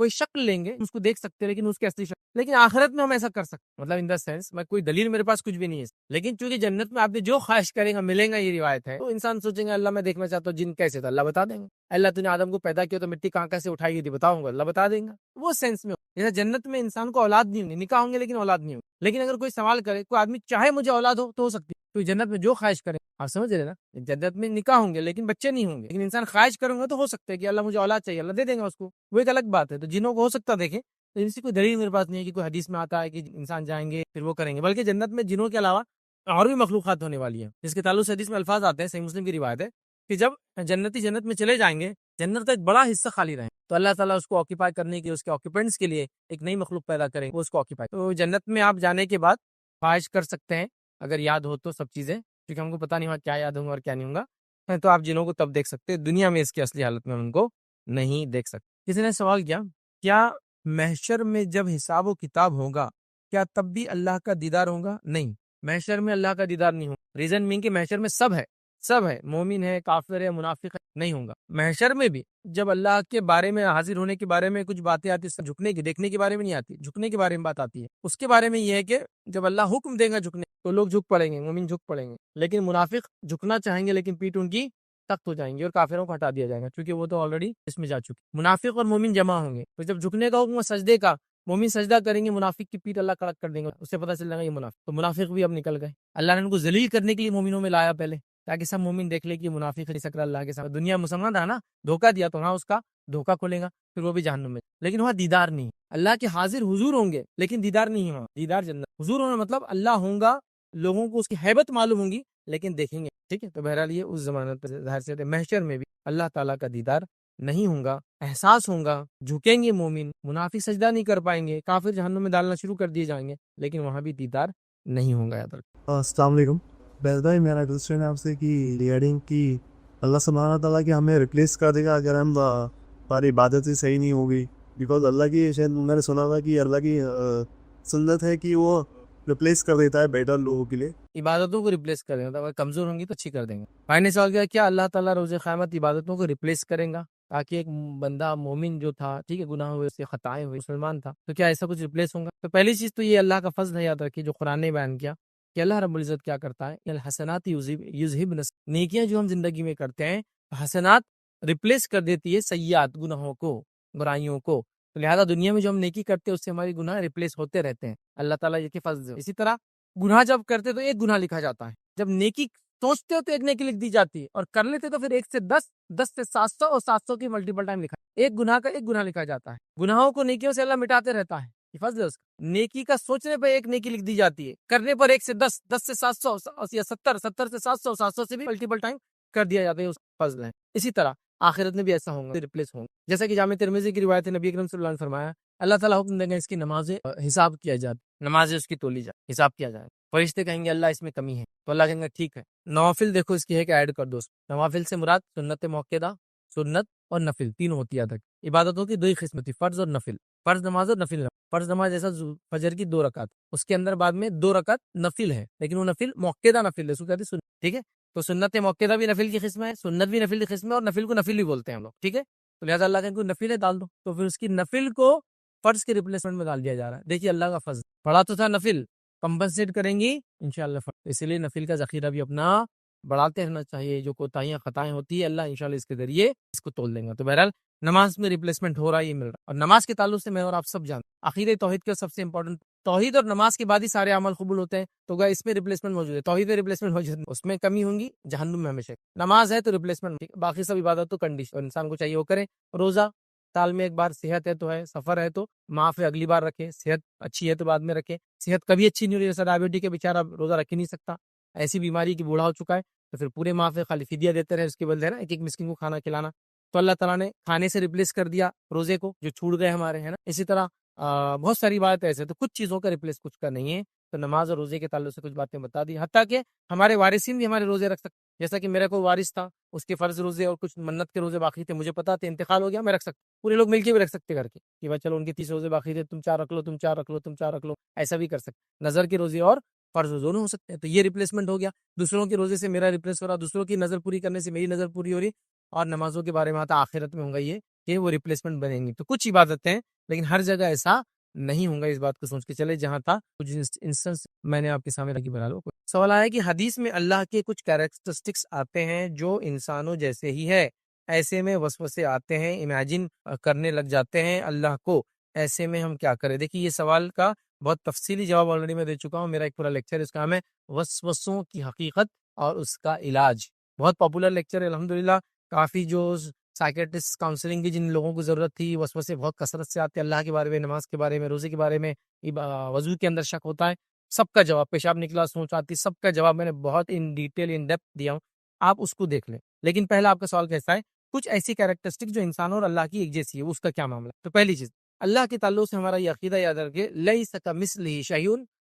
کوئی شکل لیں گے اس کو دیکھ سکتے ہیں لیکن اس کی اصلی شکل، لیکن آخرت میں ہم ایسا کر سکتے، مطلب ان دا سینس میں کوئی دلیل میرے پاس کچھ بھی نہیں ہے، لیکن چونکہ جنت میں آپ نے جو خواہش کریں گا ملے گا، یہ روایت ہے، تو انسان سوچیں گا اللہ میں دیکھنا چاہتا ہوں جن کیسے تھا، اللہ بتا دیں گے، اللہ تو نے آدم کو پیدا کیا تو مٹی کہاں سے اٹھائی گئی تھی بتاؤں گا، اللہ بتا دیں گا، وہ سینس میں جیسے جنت میں انسان کو اولاد نہیں ہونی، نکاح ہوں گے لیکن اولاد نہیں ہوگی، لیکن اگر کوئی سوال کرے کوئی آدمی چاہے مجھے اولاد ہو سکتی ہے، تو جنت میں جو خواہش کرے، آپ سمجھ رہے نا، جنت میں نکاح ہوں گے لیکن بچے نہیں ہوں گے، لیکن انسان خواہش کروں گا تو ہو سکتا ہے کہ اللہ مجھے اولاد چاہیے، اللہ دے دیں گا اس کو، وہ ایک الگ بات ہے، تو جنوں کو ہو سکتا دیکھیں، تو ان سے کوئی دلیل میرے پاس نہیں ہے کہ کوئی حدیث میں آتا ہے کہ انسان جائیں گے پھر وہ کریں گے، بلکہ جنت میں جنوں کے علاوہ اور بھی مخلوقات ہونے والی ہیں، جس کے تعلق سے حدیث میں الفاظ آتے ہیں، صحیح مسلم کی روایت ہے کہ جب جنتی جنت میں چلے جائیں گے، جنت کا ایک بڑا حصہ خالی رہے تو اللہ تعالیٰ اس کو آکیپائی کرنے کے، اس کے آکیپینٹس کے لیے ایک نئی مخلوق پیدا کریں گے، وہ اس کو آکیپائی، تو جنت میں آپ جانے کے بعد خواہش کر سکتے ہیں اگر یاد ہو تو سب چیزیں، کیونکہ ہم کو پتہ نہیں ہوا کیا یاد ہوں گا اور کیا نہیں ہوں گا، تو آپ جنوں کو تب دیکھ سکتے ہیں، دنیا میں اس کی اصلی حالت میں ان کو نہیں دیکھ سکتے۔ کسی نے سوال کیا محشر میں جب حساب و کتاب ہوگا کیا تب بھی اللہ کا دیدار ہوگا؟ نہیں، محشر میں اللہ کا دیدار نہیں ہوگا، ریزن مین کہ محشر میں سب ہے، مومن ہے، کافر ہے، منافق ہے، نہیں ہوگا محشر میں بھی، جب اللہ کے بارے میں حاضر ہونے کے بارے میں کچھ باتیں آتی ہیں، جھکنے کی دیکھنے کے بارے میں نہیں آتی، جھکنے کے بارے میں بات آتی ہے، اس کے بارے میں یہ ہے کہ جب اللہ حکم دے گا جھکنے تو لوگ جھک پڑیں گے، مومن جھک پڑیں گے، لیکن منافق جھکنا چاہیں گے لیکن پیٹ ان کی تخت ہو جائیں گے اور کافروں کو ہٹا دیا جائے گا کیونکہ وہ تو آلریڈی اس میں جا چکے، منافق اور مومن جمع ہوں گے، تو جب جھکنے کا حکم ہے سجدے کا، مومن سجدہ کریں گے، منافق کی پیٹ اللہ کڑک کر دیں گے، اسے پتہ چل جائے گا یہ منافق، تو منافق بھی اب نکل گئے، اللہ نے ان کو ذلیل کرنے کے لیے مومنوں میں لایا پہلے تاکہ سب مومن دیکھ لے کہ منافق نہیں سکتا اللہ کے ساتھ، دنیا مسلمان تھا نا، دھوکہ دیا تو ہاں اس کا دھوکہ کھولے گا، پھر وہ بھی جہنم میں، لیکن وہاں دیدار نہیں، اللہ کے حاضر حضور ہوں گے لیکن دیدار نہیں ہوگا، دیدار جنت، حضور ہونا مطلب اللہ ہوں گا، لوگوں کو اس کی ہیبت معلوم ہوں گی لیکن دیکھیں گے، ٹھیک ہے، تو بہرحال یہ اس زمانے پر ظاہر سے محشر میں بھی اللہ تعالیٰ کا دیدار نہیں ہوگا، احساس ہوگا، جھکیں گے مومن، منافق سجدہ نہیں کر پائیں گے، کافر جہنم میں ڈالنا شروع کر دیے جائیں گے، لیکن وہاں بھی دیدار نہیں ہوگا، یاد رکھیں۔ السلام علیکم بیل بھائی، میرا کوشچن ہے آپ سے کہ ریگارڈنگ کی اللہ سبحانہ تعالیٰ کہ ہمیں ریپلیس کر دے گا اگر ہم ہماری عبادتیں صحیح نہیں ہوگی، بیکاز اللہ کی شاید میں نے سنا تھا کہ اللہ کی سنت ہے کہ وہ ریپلیس کر دیتا ہے بیٹر لوگوں کے لیے، عبادتوں کو ریپلیس کر دیں گے، اگر کمزور ہوں گی تو اچھی کر دیں گے۔ بھائی نے سوال کیا کیا اللہ تعالیٰ روز قیامت عبادتوں کو ریپلیس کریں گا تاکہ ایک بندہ مومن جو تھا، ٹھیک ہے، گناہ ہوئے، اس سے خطائیں ہوئی، مسلمان تھا، تو کیا ایسا کچھ ریپلیس ہوگا؟ تو پہلی چیز تو یہ اللہ کا فضل ہے، یاد رکھیے، جو قرآن نے بیان کیا کہ اللہ رب العزت کیا کرتا ہے، الحسنات یذہبن، نیکیاں جو ہم زندگی میں کرتے ہیں، حسنات ریپلیس کر دیتی ہے سیئات، گناہوں کو، برائیوں کو، تو لہذا دنیا میں جو ہم نیکی کرتے ہیں اس سے ہماری گناہ ریپلیس ہوتے رہتے ہیں، اللہ تعالیٰ یہ کہ فضل ہے۔ اسی طرح گناہ جب کرتے تو ایک گناہ لکھا جاتا ہے، جب نیکی سوچتے ہو تو ایک نیکی لکھ دی جاتی ہے، اور کر لیتے تو پھر 1 سے 10، 10 سے 700 اور 700 کی ملٹیپل ٹائم لکھا ہے، ایک گناہ کا ایک گناہ لکھا جاتا ہے، گناہوں کو نیکیوں سے اللہ مٹاتے رہتا ہے، یہ فضل ہے اس کا، نیکی کا سوچنے پہ ایک نیکی لکھ دی جاتی ہے، کرنے پر 1 سے 10، 10 سے 700 یا 70، 70 سے 700، 700 سے بھی ملٹیپل ٹائم کر دیا جاتا ہے، اس کا فضل ہے۔ اسی طرح آخرت میں بھی ایسا ہوگا، ریپلیس ہوں گے، جیسا کہ جامع ترمذی کی روایت ہے، نبی اکرم صلی اللہ علیہ وسلم نے فرمایا اللہ تعالیٰ حکم دیں گے اس کی نمازیں حساب کیا جائے، نمازیں اس کی تولی جائے، حساب کیا جائے، فرشتے کہیں گے اللہ اس میں کمی ہے تو اللہ کہیں گے ٹھیک ہے، نوافل دیکھو اس کی ہے کہ ایڈ کر دو، نوافل سے مراد سنت موقعہ، سنت اور نفل تینوں ہوتی ہے، عبادتوں کی 2 قسم تھی، فرض اور نفل، فرض نماز اور نفل نماز، فرض نماز جیسا فجر کی 2 رکعت، اس کے اندر بعد میں 2 رکعت نفل ہے، لیکن وہ نفل موقعہ نفل ہے، اس کو کہتے ہیں سنت، ٹھیک ہے، تو سنت موقعہ بھی نفل کی قسم ہے، سنت بھی نفل کی قسم ہے، اور نفل کو نفل بھی بولتے ہیں ہم لوگ، ٹھیک ہے، تو لہٰذا اللہ کہیں کوئی نفل ہے ڈال دو، تو پھر اس کی نفل کو فرض کے ریپلیسمنٹ میں ڈال دیا جا رہا ہے، دیکھیے اللہ کا فضل، پڑھا تو تھا نفل، کمپنسیٹ کریں گی انشاءاللہ فرض، اسی لیے نفل کا ذخیرہ بھی اپنا بڑھاتے رہنا چاہیے، جو کوتاہیاں خطائیں ہوتی ہے اللہ انشاءاللہ اس کے ذریعے اس کو تول دیں گا، تو بہرحال نماز میں ریپلیسمنٹ ہو رہا ہے، یہ مل رہا ہے، اور نماز کے تعلق سے میں اور آپ سب جانتے ہیں عقیدہ توحید کا سب سے امپورٹنٹ، توحید اور نماز کے بعد ہی سارے عمل قبول ہوتے ہیں، تو گا اس میں ریپلیسمنٹ موجود ہے، توحید میں ریپلیسمنٹ موجود ہے، اس میں کمی ہوں گی جہنم میں ہمیشہ، نماز ہے تو ریپلیسمنٹ، باقی سب عبادت تو کنڈیشن، اور انسان کو چاہیے وہ کرے، روزہ سال میں ایک بار، صحت ہے تو ہے، سفر ہے تو معاف ہے اگلی بار رکھے، صحت اچھی ہے تو بعد میں رکھے، صحت کبھی اچھی نہیں ہو رہی، جیسا ڈائبٹی کے بیچارہ روزہ رکھ ہی نہیں سکتا، ایسی بیماری کی بوڑھا ہو چکا ہے تو پھر پورے معاف ہے، خالی فدیہ دیتے رہے، اس کے بدلے نا ایک ایک مسکین کو کھانا کھلانا، تو اللہ تعالیٰ نے کھانے سے ریپلیس کر دیا روزے کو جو چھوٹ گئے ہمارے، ہے نا، اسی طرح بہت ساری بات ایسے، تو کچھ چیزوں کا ریپلیس کچھ کا نہیں ہے، تو نماز اور روزے کے تعلق سے کچھ باتیں بتا دی، حتیٰ کہ ہمارے وارثین بھی ہمارے روزے رکھ سکتے، جیسا کہ میرا کوئی وارث تھا، اس کے فرض روزے اور کچھ منت کے روزے باقی تھے، مجھے پتا تھا انتقال ہو گیا، میں رکھ سکتا، پورے لوگ مل کے بھی رکھ سکتے کر کے کہ بھائی چلو ان کے 30 روزے باقی تھے، تم 4 رکھ لو، تم 4 رکھ لو، تم 4 رکھ لو، ایسا بھی کر سکتے، نظر کے روزے اور فرض دونوں ہو سکتے ہیں، تو یہ ریپلیسمنٹ ہو گیا، دوسروں کے روزے سے میرا ریپلیس ہو رہا، دوسروں کی نظر پوری کرنے سے میری نظر پوری ہو رہی، اور نمازوں کے بارے میں آتا آخرت میں ہوگا یہ کہ وہ ریپلیسمنٹ بنیں گی. تو کچھ عبادتیں ہیں لیکن ہر جگہ ایسا نہیں ہوں گا. اس بات کو سوچ کے چلے. جہاں تھا کچھ انسٹنس میں نے آپ کے سامنے رکھی. بنا لو. سوال آیا کہ حدیث میں اللہ کے کچھ کیریکٹرسٹکس آتے ہیں جو انسانوں جیسے ہی ہے, ایسے میں وسوسے آتے ہیں, امیجن کرنے لگ جاتے ہیں اللہ کو, ایسے میں ہم کیا کریں؟ دیکھیے یہ سوال کا بہت تفصیلی جواب آلریڈی میں دے چکا ہوں. میرا ایک پورا لیکچر اس کا نام ہے وسوسوں کی حقیقت اور اس کا علاج. بہت پاپولر لیکچر ہے الحمدللہ. کافی جو سائیکیٹرسٹ کاؤنسلنگ کی جن لوگوں کو ضرورت تھی, وسوسے بہت کثرت سے آتے ہیں اللہ کے بارے میں, نماز کے بارے میں, روزے کے بارے میں, وضو کے اندر شک ہوتا ہے, سب کا جواب, پیشاب نکلا سوچ آتی, سب کا جواب میں نے بہت ان ڈیٹیل ان ڈیپتھ دیا ہوں. آپ اس کو دیکھ لیں. لیکن پہلا آپ کا سوال کیسا ہے؟ کچھ ایسی کیریکٹرسٹک جو انسانوں اور اللہ کی ایک جیسی ہے, اس کا کیا معاملہ؟ تو پہلی چیز, اللہ کے تعلق سے ہمارا یہ عقیدہ یاد رکھے, لیس کمثلہ شیء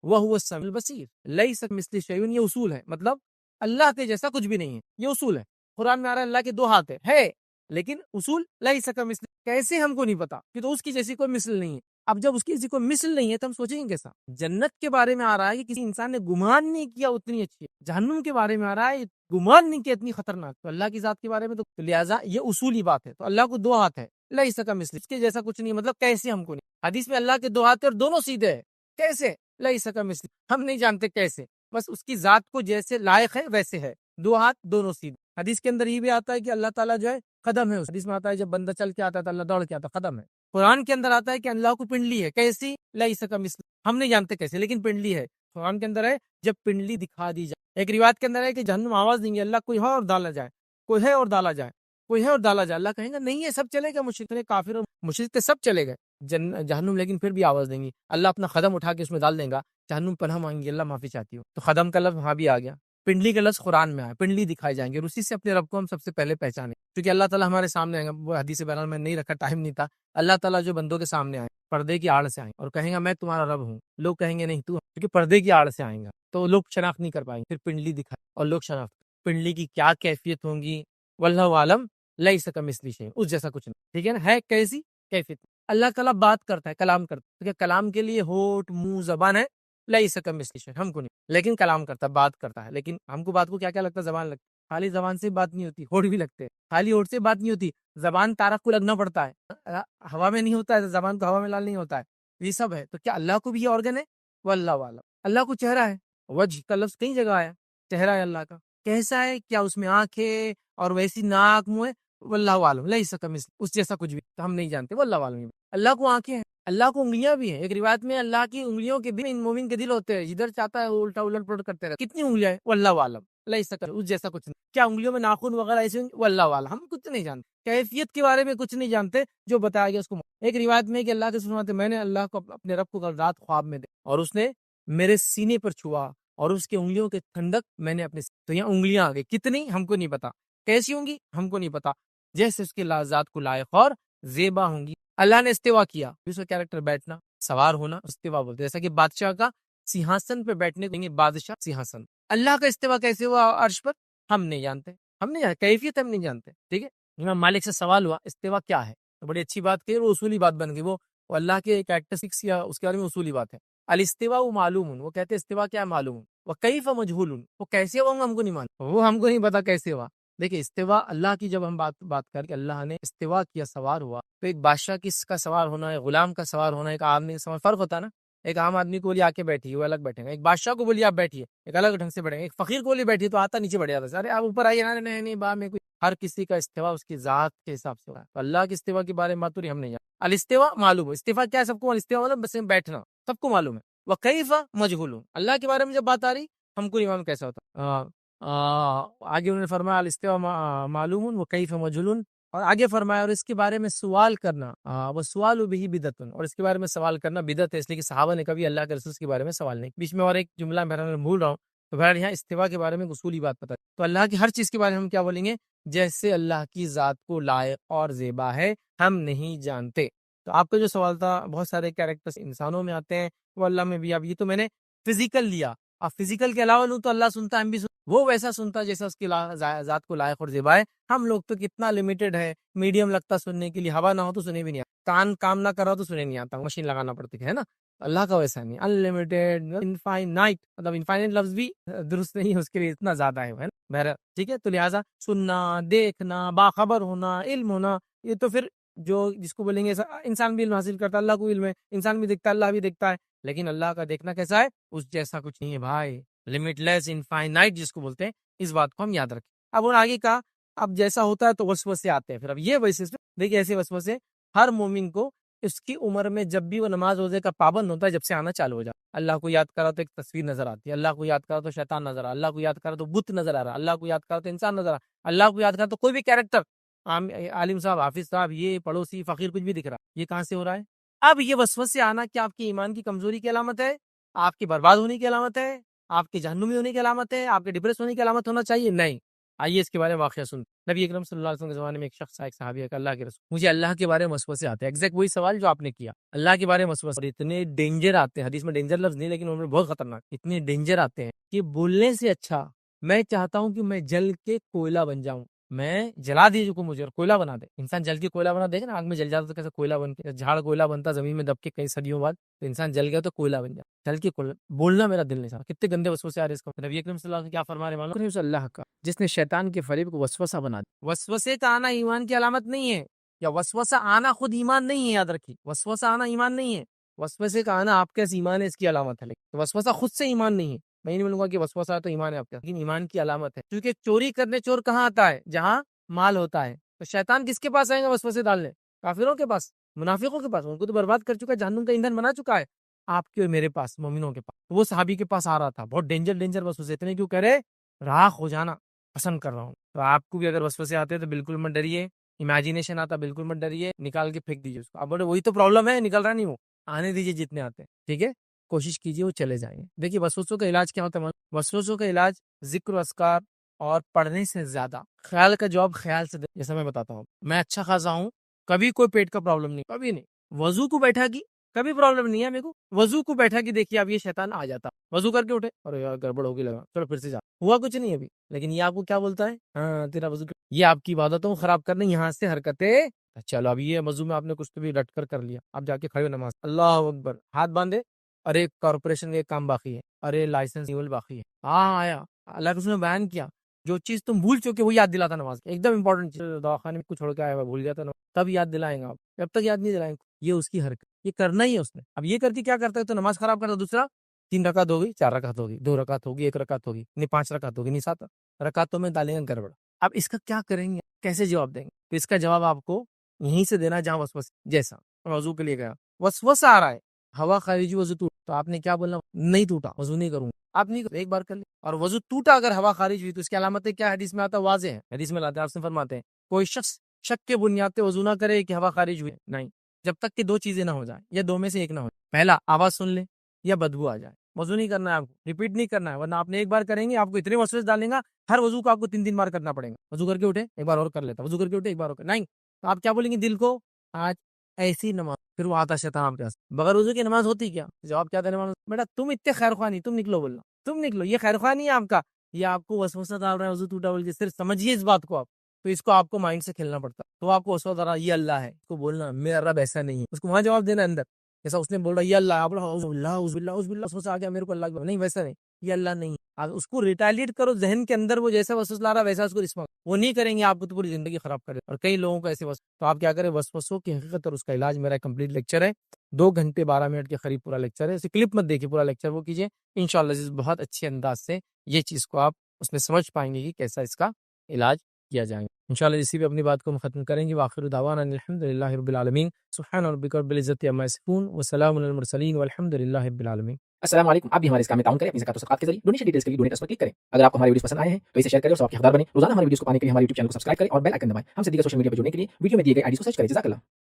وہو السمیع البصیر. لیس کمثلہ شیء, یہ اصول ہے, مطلب اللہ کے جیسا کچھ بھی نہیں ہے, یہ اصول ہے. قرآن میں آ رہا ہے اللہ کے 2 ہاتھ ہے لیکن اصول لیس کمثلہ, کیسے ہم کو نہیں پتا کہ تو اس کی جیسی کوئی مثل نہیں ہے. اب جب اس کی جیسی کوئی مثل نہیں ہے تو ہم سوچیں گے کیسا؟ جنت کے بارے میں آ رہا ہے کہ کسی انسان نے گمان نہیں کیا اتنی اچھی ہے. جہنم کے بارے میں آ رہا ہے گمان نہیں کیا اتنی خطرناک. تو اللہ کی ذات کے بارے میں تو لہٰذا یہ اصولی بات ہے. تو اللہ کو 2 ہاتھ ہے, لیس کمثلہ, اس کے جیسا کچھ نہیں, مطلب کیسے ہم کو نہیں. حدیث میں اللہ کے 2 ہاتھ ہیں اور دونوں سیدھے ہیں. کیسے؟ لیس کمثلہ, ہم نہیں جانتے کیسے, بس اس کی ذات کو جیسے لائق ہے ویسے ہے. 2 ہاتھ دونوں سیدھے. حدیث کے اندر یہ بھی آتا ہے کہ اللہ تعالیٰ جو ہے قدم ہے. حدیث میں آتا ہے جب بندہ چل کے آتا ہے تو اللہ دوڑ کے آتا ہے, قدم ہے. قرآن کے اندر آتا ہے کہ اللہ کو پنڈلی ہے. کیسی؟ لیس کمثلہ, ہم نہیں جانتے کیسے لیکن پنڈلی ہے. قرآن کے اندر ہے جب پنڈلی دکھا دی جائے. ایک روایت کے اندر ہے کہ جہنم آواز دیں گے, اللہ کوئی ہے اور ڈالا جائے, کوئی ہے اور ڈالا جائے, کوئی ہے اور ڈالا جائے. اللہ کہیں گا نہیں ہے, سب چلے گا, مشرک کافر اور مشرک سب چلے گئے جہنم, لیکن پھر بھی آواز دیں گی. اللہ اپنا قدم اٹھا کے اس میں ڈال دیں گا. جہنم پناہ مانگیں گی, اللہ معافی چاہتی ہو. تو قدم کا لفظ وہاں بھی آ گیا. پنڈلی کا لفظ قرآن میں آیا, پنڈلی دکھائی جائیں گے, اور اسی سے اپنے رب کو ہم سب سے پہلے پہچانے, کیونکہ اللہ تعالیٰ ہمارے سامنے آئے گا. وہ حدیث بیان میں نہیں رکھا, ٹائم نہیں تھا. اللہ تعالیٰ جو بندوں کے سامنے آئے پردے کی آڑ سے آئیں اور کہیں گا میں تمہارا رب ہوں. لوگ کہیں گے نہیں تو, کیونکہ پردے کی آڑ سے آئیں گا تو لوگ شناخت نہیں کر پائیں گے. پھر پنڈلی دکھائے اور لوگ شناخت. پنڈلی کی کیا کیفیت ہوں گی واللہ عالم, لیس کمثلہ شیء, اس جیسا کچھ نہیں. ٹھیک ہے نا, ہے کیسی کیفیت. اللہ تعالیٰ بات کرتا ہے, کلام کرتا ہے, کیونکہ کلام کے لیے ہونٹ, منہ, زبان ہے. لیس کمثلہ شیء, ہم کو نہیں, لیکن کلام کرتا ہے, بات کرتا ہے. لیکن ہم کو بات کو کیا کیا لگتا ہے؟ زبان لگتا ہے. خالی زبان سے بات نہیں ہوتی, ہونٹ بھی لگتے ہیں. خالی ہونٹ سے بات نہیں ہوتی, زبان تارک کو لگنا پڑتا ہے. ہوا میں نہیں ہوتا ہے, زبان کو ہوا میں لال نہیں ہوتا ہے. یہ سب ہے. تو کیا اللہ کو بھی یہ آرگن ہے؟ واللہ عالم. اللہ کو چہرہ ہے, وجہ کا لفظ کئی جگہ آیا, چہرہ ہے اللہ کا. کیسا ہے؟ کیا اس میں آنکھیں اور ویسی ناک منہ ہے؟ واللہ عالم, لیس کمثلہ, اس جیسا کچھ بھی تو ہم نہیں جانتے. واللہ عالم. اللہ کو آنکھیں ہیں, اللہ کو انگلیاں بھی ہیں. ایک روایت میں اللہ کی انگلیوں کے بھی مومن کے دل ہوتے ہیں, جدھر چاہتا ہے الٹا الٹ پلٹ کرتے رہتے. کتنی انگلیاں ہیں؟ واللہ عالم, لیس کمثلہ, اس جیسا کچھ نہیں. کیا انگلیوں میں ناخن وغیرہ ایسے ہوں گے؟ واللہ عالم, ہم کچھ نہیں جانتے. کیفیت کے بارے میں کچھ نہیں جانتے, جو بتایا گیا اس کو. ایک روایت میں کہ اللہ کے فرماتے میں نے اللہ کو اپنے رب کو کل رات خواب میں دے اور اس نے میرے سینے پر چھوا اور اس کے انگلیوں کے ٹھنڈک میں نے اپنے. تو یہاں انگلیاں آ گئی, کتنی ہم کو نہیں پتا, کیسی ہوں گی ہم کو نہیں پتا, جیسے اس کے ذات کو لائق اور زیبا ہوں گی. اللہ نے استوا کیا, اس کا کیریکٹر بیٹھنا, سوار ہونا, استوا بولتے ہیں. جیسا کہ بادشاہ کا سیاہسن پہ بیٹھنے کو بادشاہ سیاہسن. اللہ کا استوا کیسے ہوا عرش پر؟ ہم نہیں جانتے, ہم نہیں جانتے, کیفیت ہم نہیں جانتے. ٹھیک ہے, امام مالک سے سوال ہوا استوا کیا ہے, تو بڑی اچھی بات کہ وہ اصولی بات بن گئی. وہ اللہ کے کیریکٹرسٹکس یا اس کے بارے میں اصولی بات ہے. الاستوا معلوم, وہ کہتے ہیں استوا کیا معلوم, وہ کیف مجہول, وہ کیسے ہوا ہم کو نہیں معلوم, وہ ہم کو نہیں پتا کیسے ہوا. دیکھیں استوا اللہ کی جب ہم بات کر کے اللہ نے استوا کیا, سوار ہوا, تو ایک بادشاہ کا سوار ہونا, ایک غلام کا سوار ہونا, ایک آدمی کا سوار, فرق ہوتا ہے نا. ایک عام آدمی کو بولی آ کے بیٹھی, وہ الگ بیٹھے گا. ایک بادشاہ کو بولی آپ بیٹھیے, ایک الگ ڈھنگ سے بیٹھے گا. ایک فقیر کو بولی بیٹھیے تو آتا نیچے بیٹھ جاتا ہے, ارے آپ اوپر آئیے, نہیں با میں کوئی. ہر کسی کا استوا اس کی ذات کے حساب سے ہو رہا ہے. تو اللہ کے استوا کے بارے میں ماتوری ہم نہیں جانتے. الاستوا معلوم, استوا کیا ہے سب کو, الاستوا مطلب بس بیٹھنا سب کو معلوم ہے. وکیف مجہول, اللہ کے بارے میں جب بات آ رہی ہم کو نہیں معلوم کیسا ہوتا. آگے انہوں نے فرمایا الاستوا معلوم وکیف مجہول, اور آگے فرمایا اور اس کے بارے میں سوال کرنا, وہ سوال بھی بدعت, اور اس کے بارے میں سوال کرنا بدعت ہے, اس لیے کہ صحابہ نے کبھی اللہ کے رسول کے بارے میں سوال نہیں. بیچ میں اور ایک جملہ میں بھول رہا ہوں, تو بہرحال یہاں استوا کے بارے میں اصولی بات پتہ. تو اللہ کی ہر چیز کے بارے میں ہم کیا بولیں گے, جیسے اللہ کی ذات کو لائق اور زیبا ہے, ہم نہیں جانتے. تو آپ کا جو سوال تھا, بہت سارے کیریکٹرز انسانوں میں آتے ہیں, وہ اللہ میں بھی. اب یہ تو میں نے فزیکل لیا, اب فزیکل کے علاوہ لوں تو اللہ سنتا, ہم بھی وہ ویسا سنتا جیسا اس کی ذات کو لائق اور زیبا ہے. ہم لوگ تو کتنا لمیٹڈ ہے, میڈیم لگتا سننے کے لیے, ہوا نہ ہو تو سنے بھی نہیں آتا, کان کام نہ کر رہا تو سنے نہیں آتا, مشین لگانا پڑتی ہے نا. اللہ کا ویسا نہیں, انلمیٹڈ, انفائنائٹ, مطلب انفائنائٹ لفظ بھی درست نہیں ہے, اس کے لیے اتنا زیادہ ہے نا. بہرحال ٹھیک ہے, تو لہٰذا سننا, دیکھنا, باخبر ہونا, علم ہونا, یہ تو پھر جو جس کو بولیں گے انسان بھی علم حاصل کرتا ہے، اللہ کو علم ہے، انسان بھی دیکھتا ہے، اللہ بھی دیکھتا ہے، لیکن اللہ کا دیکھنا کیسا ہے؟ اس جیسا کچھ نہیں ہے بھائی، لمٹ لیس انفائنائٹ جس کو بولتے ہیں، اس بات کو ہم یاد رکھیں۔ اب انہوں نے آگے کہا اب جیسا ہوتا ہے تو وسوسے آتے ہیں، پھر اب یہ وسوسے دیکھیے، ایسے وسوسے ہر مومن کو اس کی عمر میں جب بھی وہ نماز روزے کا پابند ہوتا ہے جب سے آنا چالو ہو جاتا ہے۔ اللہ کو یاد کرا تو ایک تصویر نظر آتی ہے، اللہ کو یاد کرا تو شیطان نظر آ رہا، اللہ کو یاد کرا تو بت نظر آ رہا، اللہ کو یاد کرا تو انسان نظر آ رہا، اللہ کو یاد کرا تو کوئی بھی کیریکٹر، عالم صاحب، حافظ صاحب، یہ پڑوسی فقیر کچھ بھی دکھ رہا، یہ کہاں سے ہو رہا ہے؟ اب یہ وسوسے آنا کیا آپ کی ایمان کی کمزوری کی علامت ہے؟ آپ کی برباد ہونے کی علامت ہے؟ آپ کے جہنمی ہونے کی علامت ہے؟ آپ کے ڈپریس ہونے کی علامت ہونا چاہیے؟ نہیں۔ آئیے اس کے بارے میں واقعہ سن۔ نبی اکرم صلی اللہ علیہ وسلم کے زمانے میں ایک شخص ایک صحابی ہے کہ اللہ کے رسول، مجھے اللہ کے بارے میں وسوسے آتے ہیں، ایگزیکٹ وہی سوال جو آپ نے کیا، اللہ کے بارے میں وسوسے، اور اتنے ڈینجر آتے ہیں، حدیث میں ڈینجر لفظ نہیں لیکن ان میں بہت خطرناک، اتنے ڈینجر آتے ہیں کہ بولنے سے اچھا میں چاہتا ہوں کہ میں جل کے کوئلہ بن جاؤں، میں جلا دیجیے کو مجھے اور کوئلہ بنا دے۔ انسان جل کے کوئلہ بنا، دیکھیں نا آگ میں جل جاتا تو کیسے کوئلہ بن کے، جھاڑ کوئلہ بنتا زمین میں دب کے کئی صدیوں بعد، تو انسان جل گیا تو کوئلہ بن جائے، جل کے کوئلہ بولنا میرا دل نہیں چاہتا۔ کتنے گندے وسوسے آ رہے اس کو۔ نبی اکرم صلی اللہ علیہ وسلم کیا فرما رہے معلوم؟ اللہ کا جس نے شیطان کے فریب کو وسوسہ بنا دیا۔ وسوسے کا آنا ایمان کی علامت نہیں ہے، یا وسوسہ آنا خود ایمان نہیں ہے، یاد رکھیے، وسوسہ آنا ایمان نہیں ہے، وسوسے کا آنا آپ کے ایمان ہے، اس کی علامت ہے، لیکن وسوسہ خود سے ایمان نہیں ہے۔ میں نہیں بولوں گا کہ وسوسہ ہے تو ایمان ہے آپ کا، لیکن ایمان کی علامت ہے، کیونکہ چوری کرنے چور کہاں آتا ہے؟ جہاں مال ہوتا ہے۔ تو شیطان کس کے پاس آئے گا وسوسے ڈالنے؟ کافروں کے پاس، منافقوں کے پاس، ان کو تو برباد کر چکا ہے، جہنم کا ایندھن بنا چکا ہے۔ آپ کے اور میرے پاس، مومنوں کے پاس، وہ صحابی کے پاس آ رہا تھا، بہت ڈینجر وسوسے، اتنے کیوں کہہ رہے؟ راخ ہو جانا پسند کر رہا ہوں۔ تو آپ کو بھی اگر وسوسے آتے ہیں تو بالکل مت ڈریے، امیجینیشن آتا بالکل مت ڈریے، نکال کے پھینک دیجیے اس کو۔ اب بولے وہی تو پرابلم ہے، نکل رہا نہیں، وہ آنے دیجیے جتنے آتے ہیں، ٹھیک ہے، کوشش کیجیے وہ چلے جائیں گے۔ دیکھیے وسوسوں کا علاج کیا ہوتا ہے؟ وسوسوں کا علاج ذکر و اذکار اور پڑھنے سے زیادہ، خیال کا جواب خیال سے دے، جیسا میں بتاتا ہوں، میں اچھا خاصا ہوں، کبھی کوئی پیٹ کا پرابلم نہیں، کبھی نہیں، وضو کو بیٹھا کی کبھی پرابلم نہیں ہے میرے کو، وضو کو بیٹھا کی دیکھیے اب یہ شیطان آ جاتا، وضو کر کے اٹھے، ارے یار گڑبڑ ہوگی، لگا چلو پھر سے جا، ہوا کچھ نہیں ابھی، لیکن یہ آپ کو کیا بولتا ہے؟ ہاں تیرا وضو، یہ آپ کی عبادتوں کو خراب کرنے یہاں سے حرکتیں، چلو اب یہ وضو میں آپ نے کچھ تو بھی رٹ کر لیا، اب جا کے کھڑے ہو نماز، اللہ اکبر، ہاتھ باندھے، ارے کارپوریشن کا ایک کام باقی ہے، ارے لائسنس ریول باقی ہے، ہاں آیا، اللہ کے اس نے بیان کیا، جو چیز تم بھول چکے وہ یاد دلاتا نماز، ایک دم امپورٹنٹ چیز، دواخانے میں کچھ چھوڑ کے آیا ہوا بھول جاتا نا، تب یاد دلائیں گا آپ، جب تک یاد نہیں دلائیں گے، یہ اس کی حرکت، یہ کرنا ہی ہے اس نے، اب یہ کر کے کیا کرتا ہے؟ تو نماز خراب کرتا، دوسرا 3 رکعت ہوگی، 4 رکعت ہوگی، 2 رکعت ہوگی، 1 رکعت ہوگی، نہیں 5 رکعت ہوگی، نہیں 7 رکعتوں میں ڈالیں گے گڑبڑ۔ اب اس کا کیا کریں گے؟ کیسے جواب دیں گے؟ تو اس کا جواب آپ کو یہیں سے دینا جہاں وسوسہ، جیسا وضو کے لیے گیا، وسوسہ آ رہا ہے، ہوا خارجی وضو ٹوٹ، تو آپ نے کیا بولنا؟ نہیں ٹوٹا، وضو نہیں کروں، آپ نہیں ایک بار کر لیں، اور وضو ٹوٹا اگر ہوا خارج ہوئی تو اس کی علامتیں کیا حدیث میں آتا؟ واضح ہے، حدیث میں لاتے ہیں، آپ سے فرماتے ہیں کوئی شخص شک کے بنیاد پہ وضو نہ کرے کہ ہوا خارج ہوئی، نہیں، جب تک کہ 2 چیزیں نہ ہو جائیں، یا 2 میں سے ایک نہ ہو جائے، پہلا آواز سن لیں یا بدبو آ جائے، وضو نہیں کرنا ہے آپ کو، ریپیٹ نہیں کرنا ہے، ورنہ آپ نے ایک بار کریں گے آپ کو اتنے وسوسے ڈالیں گا، ہر وضو کو آپ کو 3 بار کرنا پڑے گا، وضو کر کے اٹھے ایک بار اور کر لیتا، وضو کر کے اٹھے ایک بار اور کر، نہیں، تو آپ کیا بولیں گے دل کو؟ آج ایسی نماز، پھر وہ آتا شیطان آپ کے پاس، بغیر وضو کی نماز ہوتی کیا؟ جواب کیا دینے والا؟ بیٹا تم اتنے خیر خواہ نہیں، تم نکلو، بولنا تم نکلو، یہ خیر خواہ نہیں ہے آپ کا، یہ آپ کو وسوسہ ڈال رہا ہے، وضو ٹوٹا بول کے، صرف سمجھیے اس بات کو آپ، تو اس کو آپ کو مائنڈ سے کھیلنا پڑتا، تو آپ کو وسوسہ ڈال رہا یہ اللہ ہے، اس کو بولنا میرا رب ایسا نہیں ہے، اس کو وہاں جواب دینا اندر، جیسا اس نے بول رہا یہ اللہ، آپ وسوسہ آ گیا میرے کو اللہ کے، نہیں ویسا نہیں، یہ اللہ نہیں، آپ اس کو ریٹیلیٹ کرو، ذہن کے اندر وہ جیسا وسوسہ لا رہا ویسا اس کو رسپانس، وہ نہیں کریں گے آپ کو تو پوری زندگی خراب کرے، اور کئی لوگوں کو ایسے تو آپ کیا کریں؟ وسوسوں کی حقیقت اور اس کا علاج، میرا کمپلیٹ لیکچر ہے، 2 گھنٹے 12 منٹ کے قریب پورا لیکچر ہے، اسے کلپ مت دیکھیے، پورا لیکچر وہ کیجیے، انشاءاللہ بہت اچھے انداز سے یہ چیز کو آپ اس میں سمجھ پائیں گے کہ کیسا اس کا علاج کیا جائے گا۔ انشاءاللہ اسی پہ اپنی بات کو ہم ختم کریں گے، وآخر دعوانا الحمدللہ رب العالمین، سبحان ربک رب العزت عما یصفون وسلام علی المرسلین والحمدللہ رب العالمین۔ السلام علیکم، آپ بھی ہمارے اس کام میں تعاون کریں اپنی زکات و صدقات کے ذریعے، ڈونیشن ڈیٹیلز کے لیے ڈونیٹ پر کلک کریں۔ اگر آپ کو ہمارے ویڈیوز پسند آئے ہیں تو اسے شیئر کریں اور ثواب کے حقدار بنیں۔ روزانہ ہمارے ویڈیوز کو پانے کے لیے ہمارے یوٹیوب چینل کو سبسکرائب کریں اور بیل آئکن دبائیں۔ ہم سے دیگر سوشل میڈیا پر جڑنے کے لیے ویڈیو میں دیے گئے آئی ڈی کو سرچ کریں۔ جزاک اللہ۔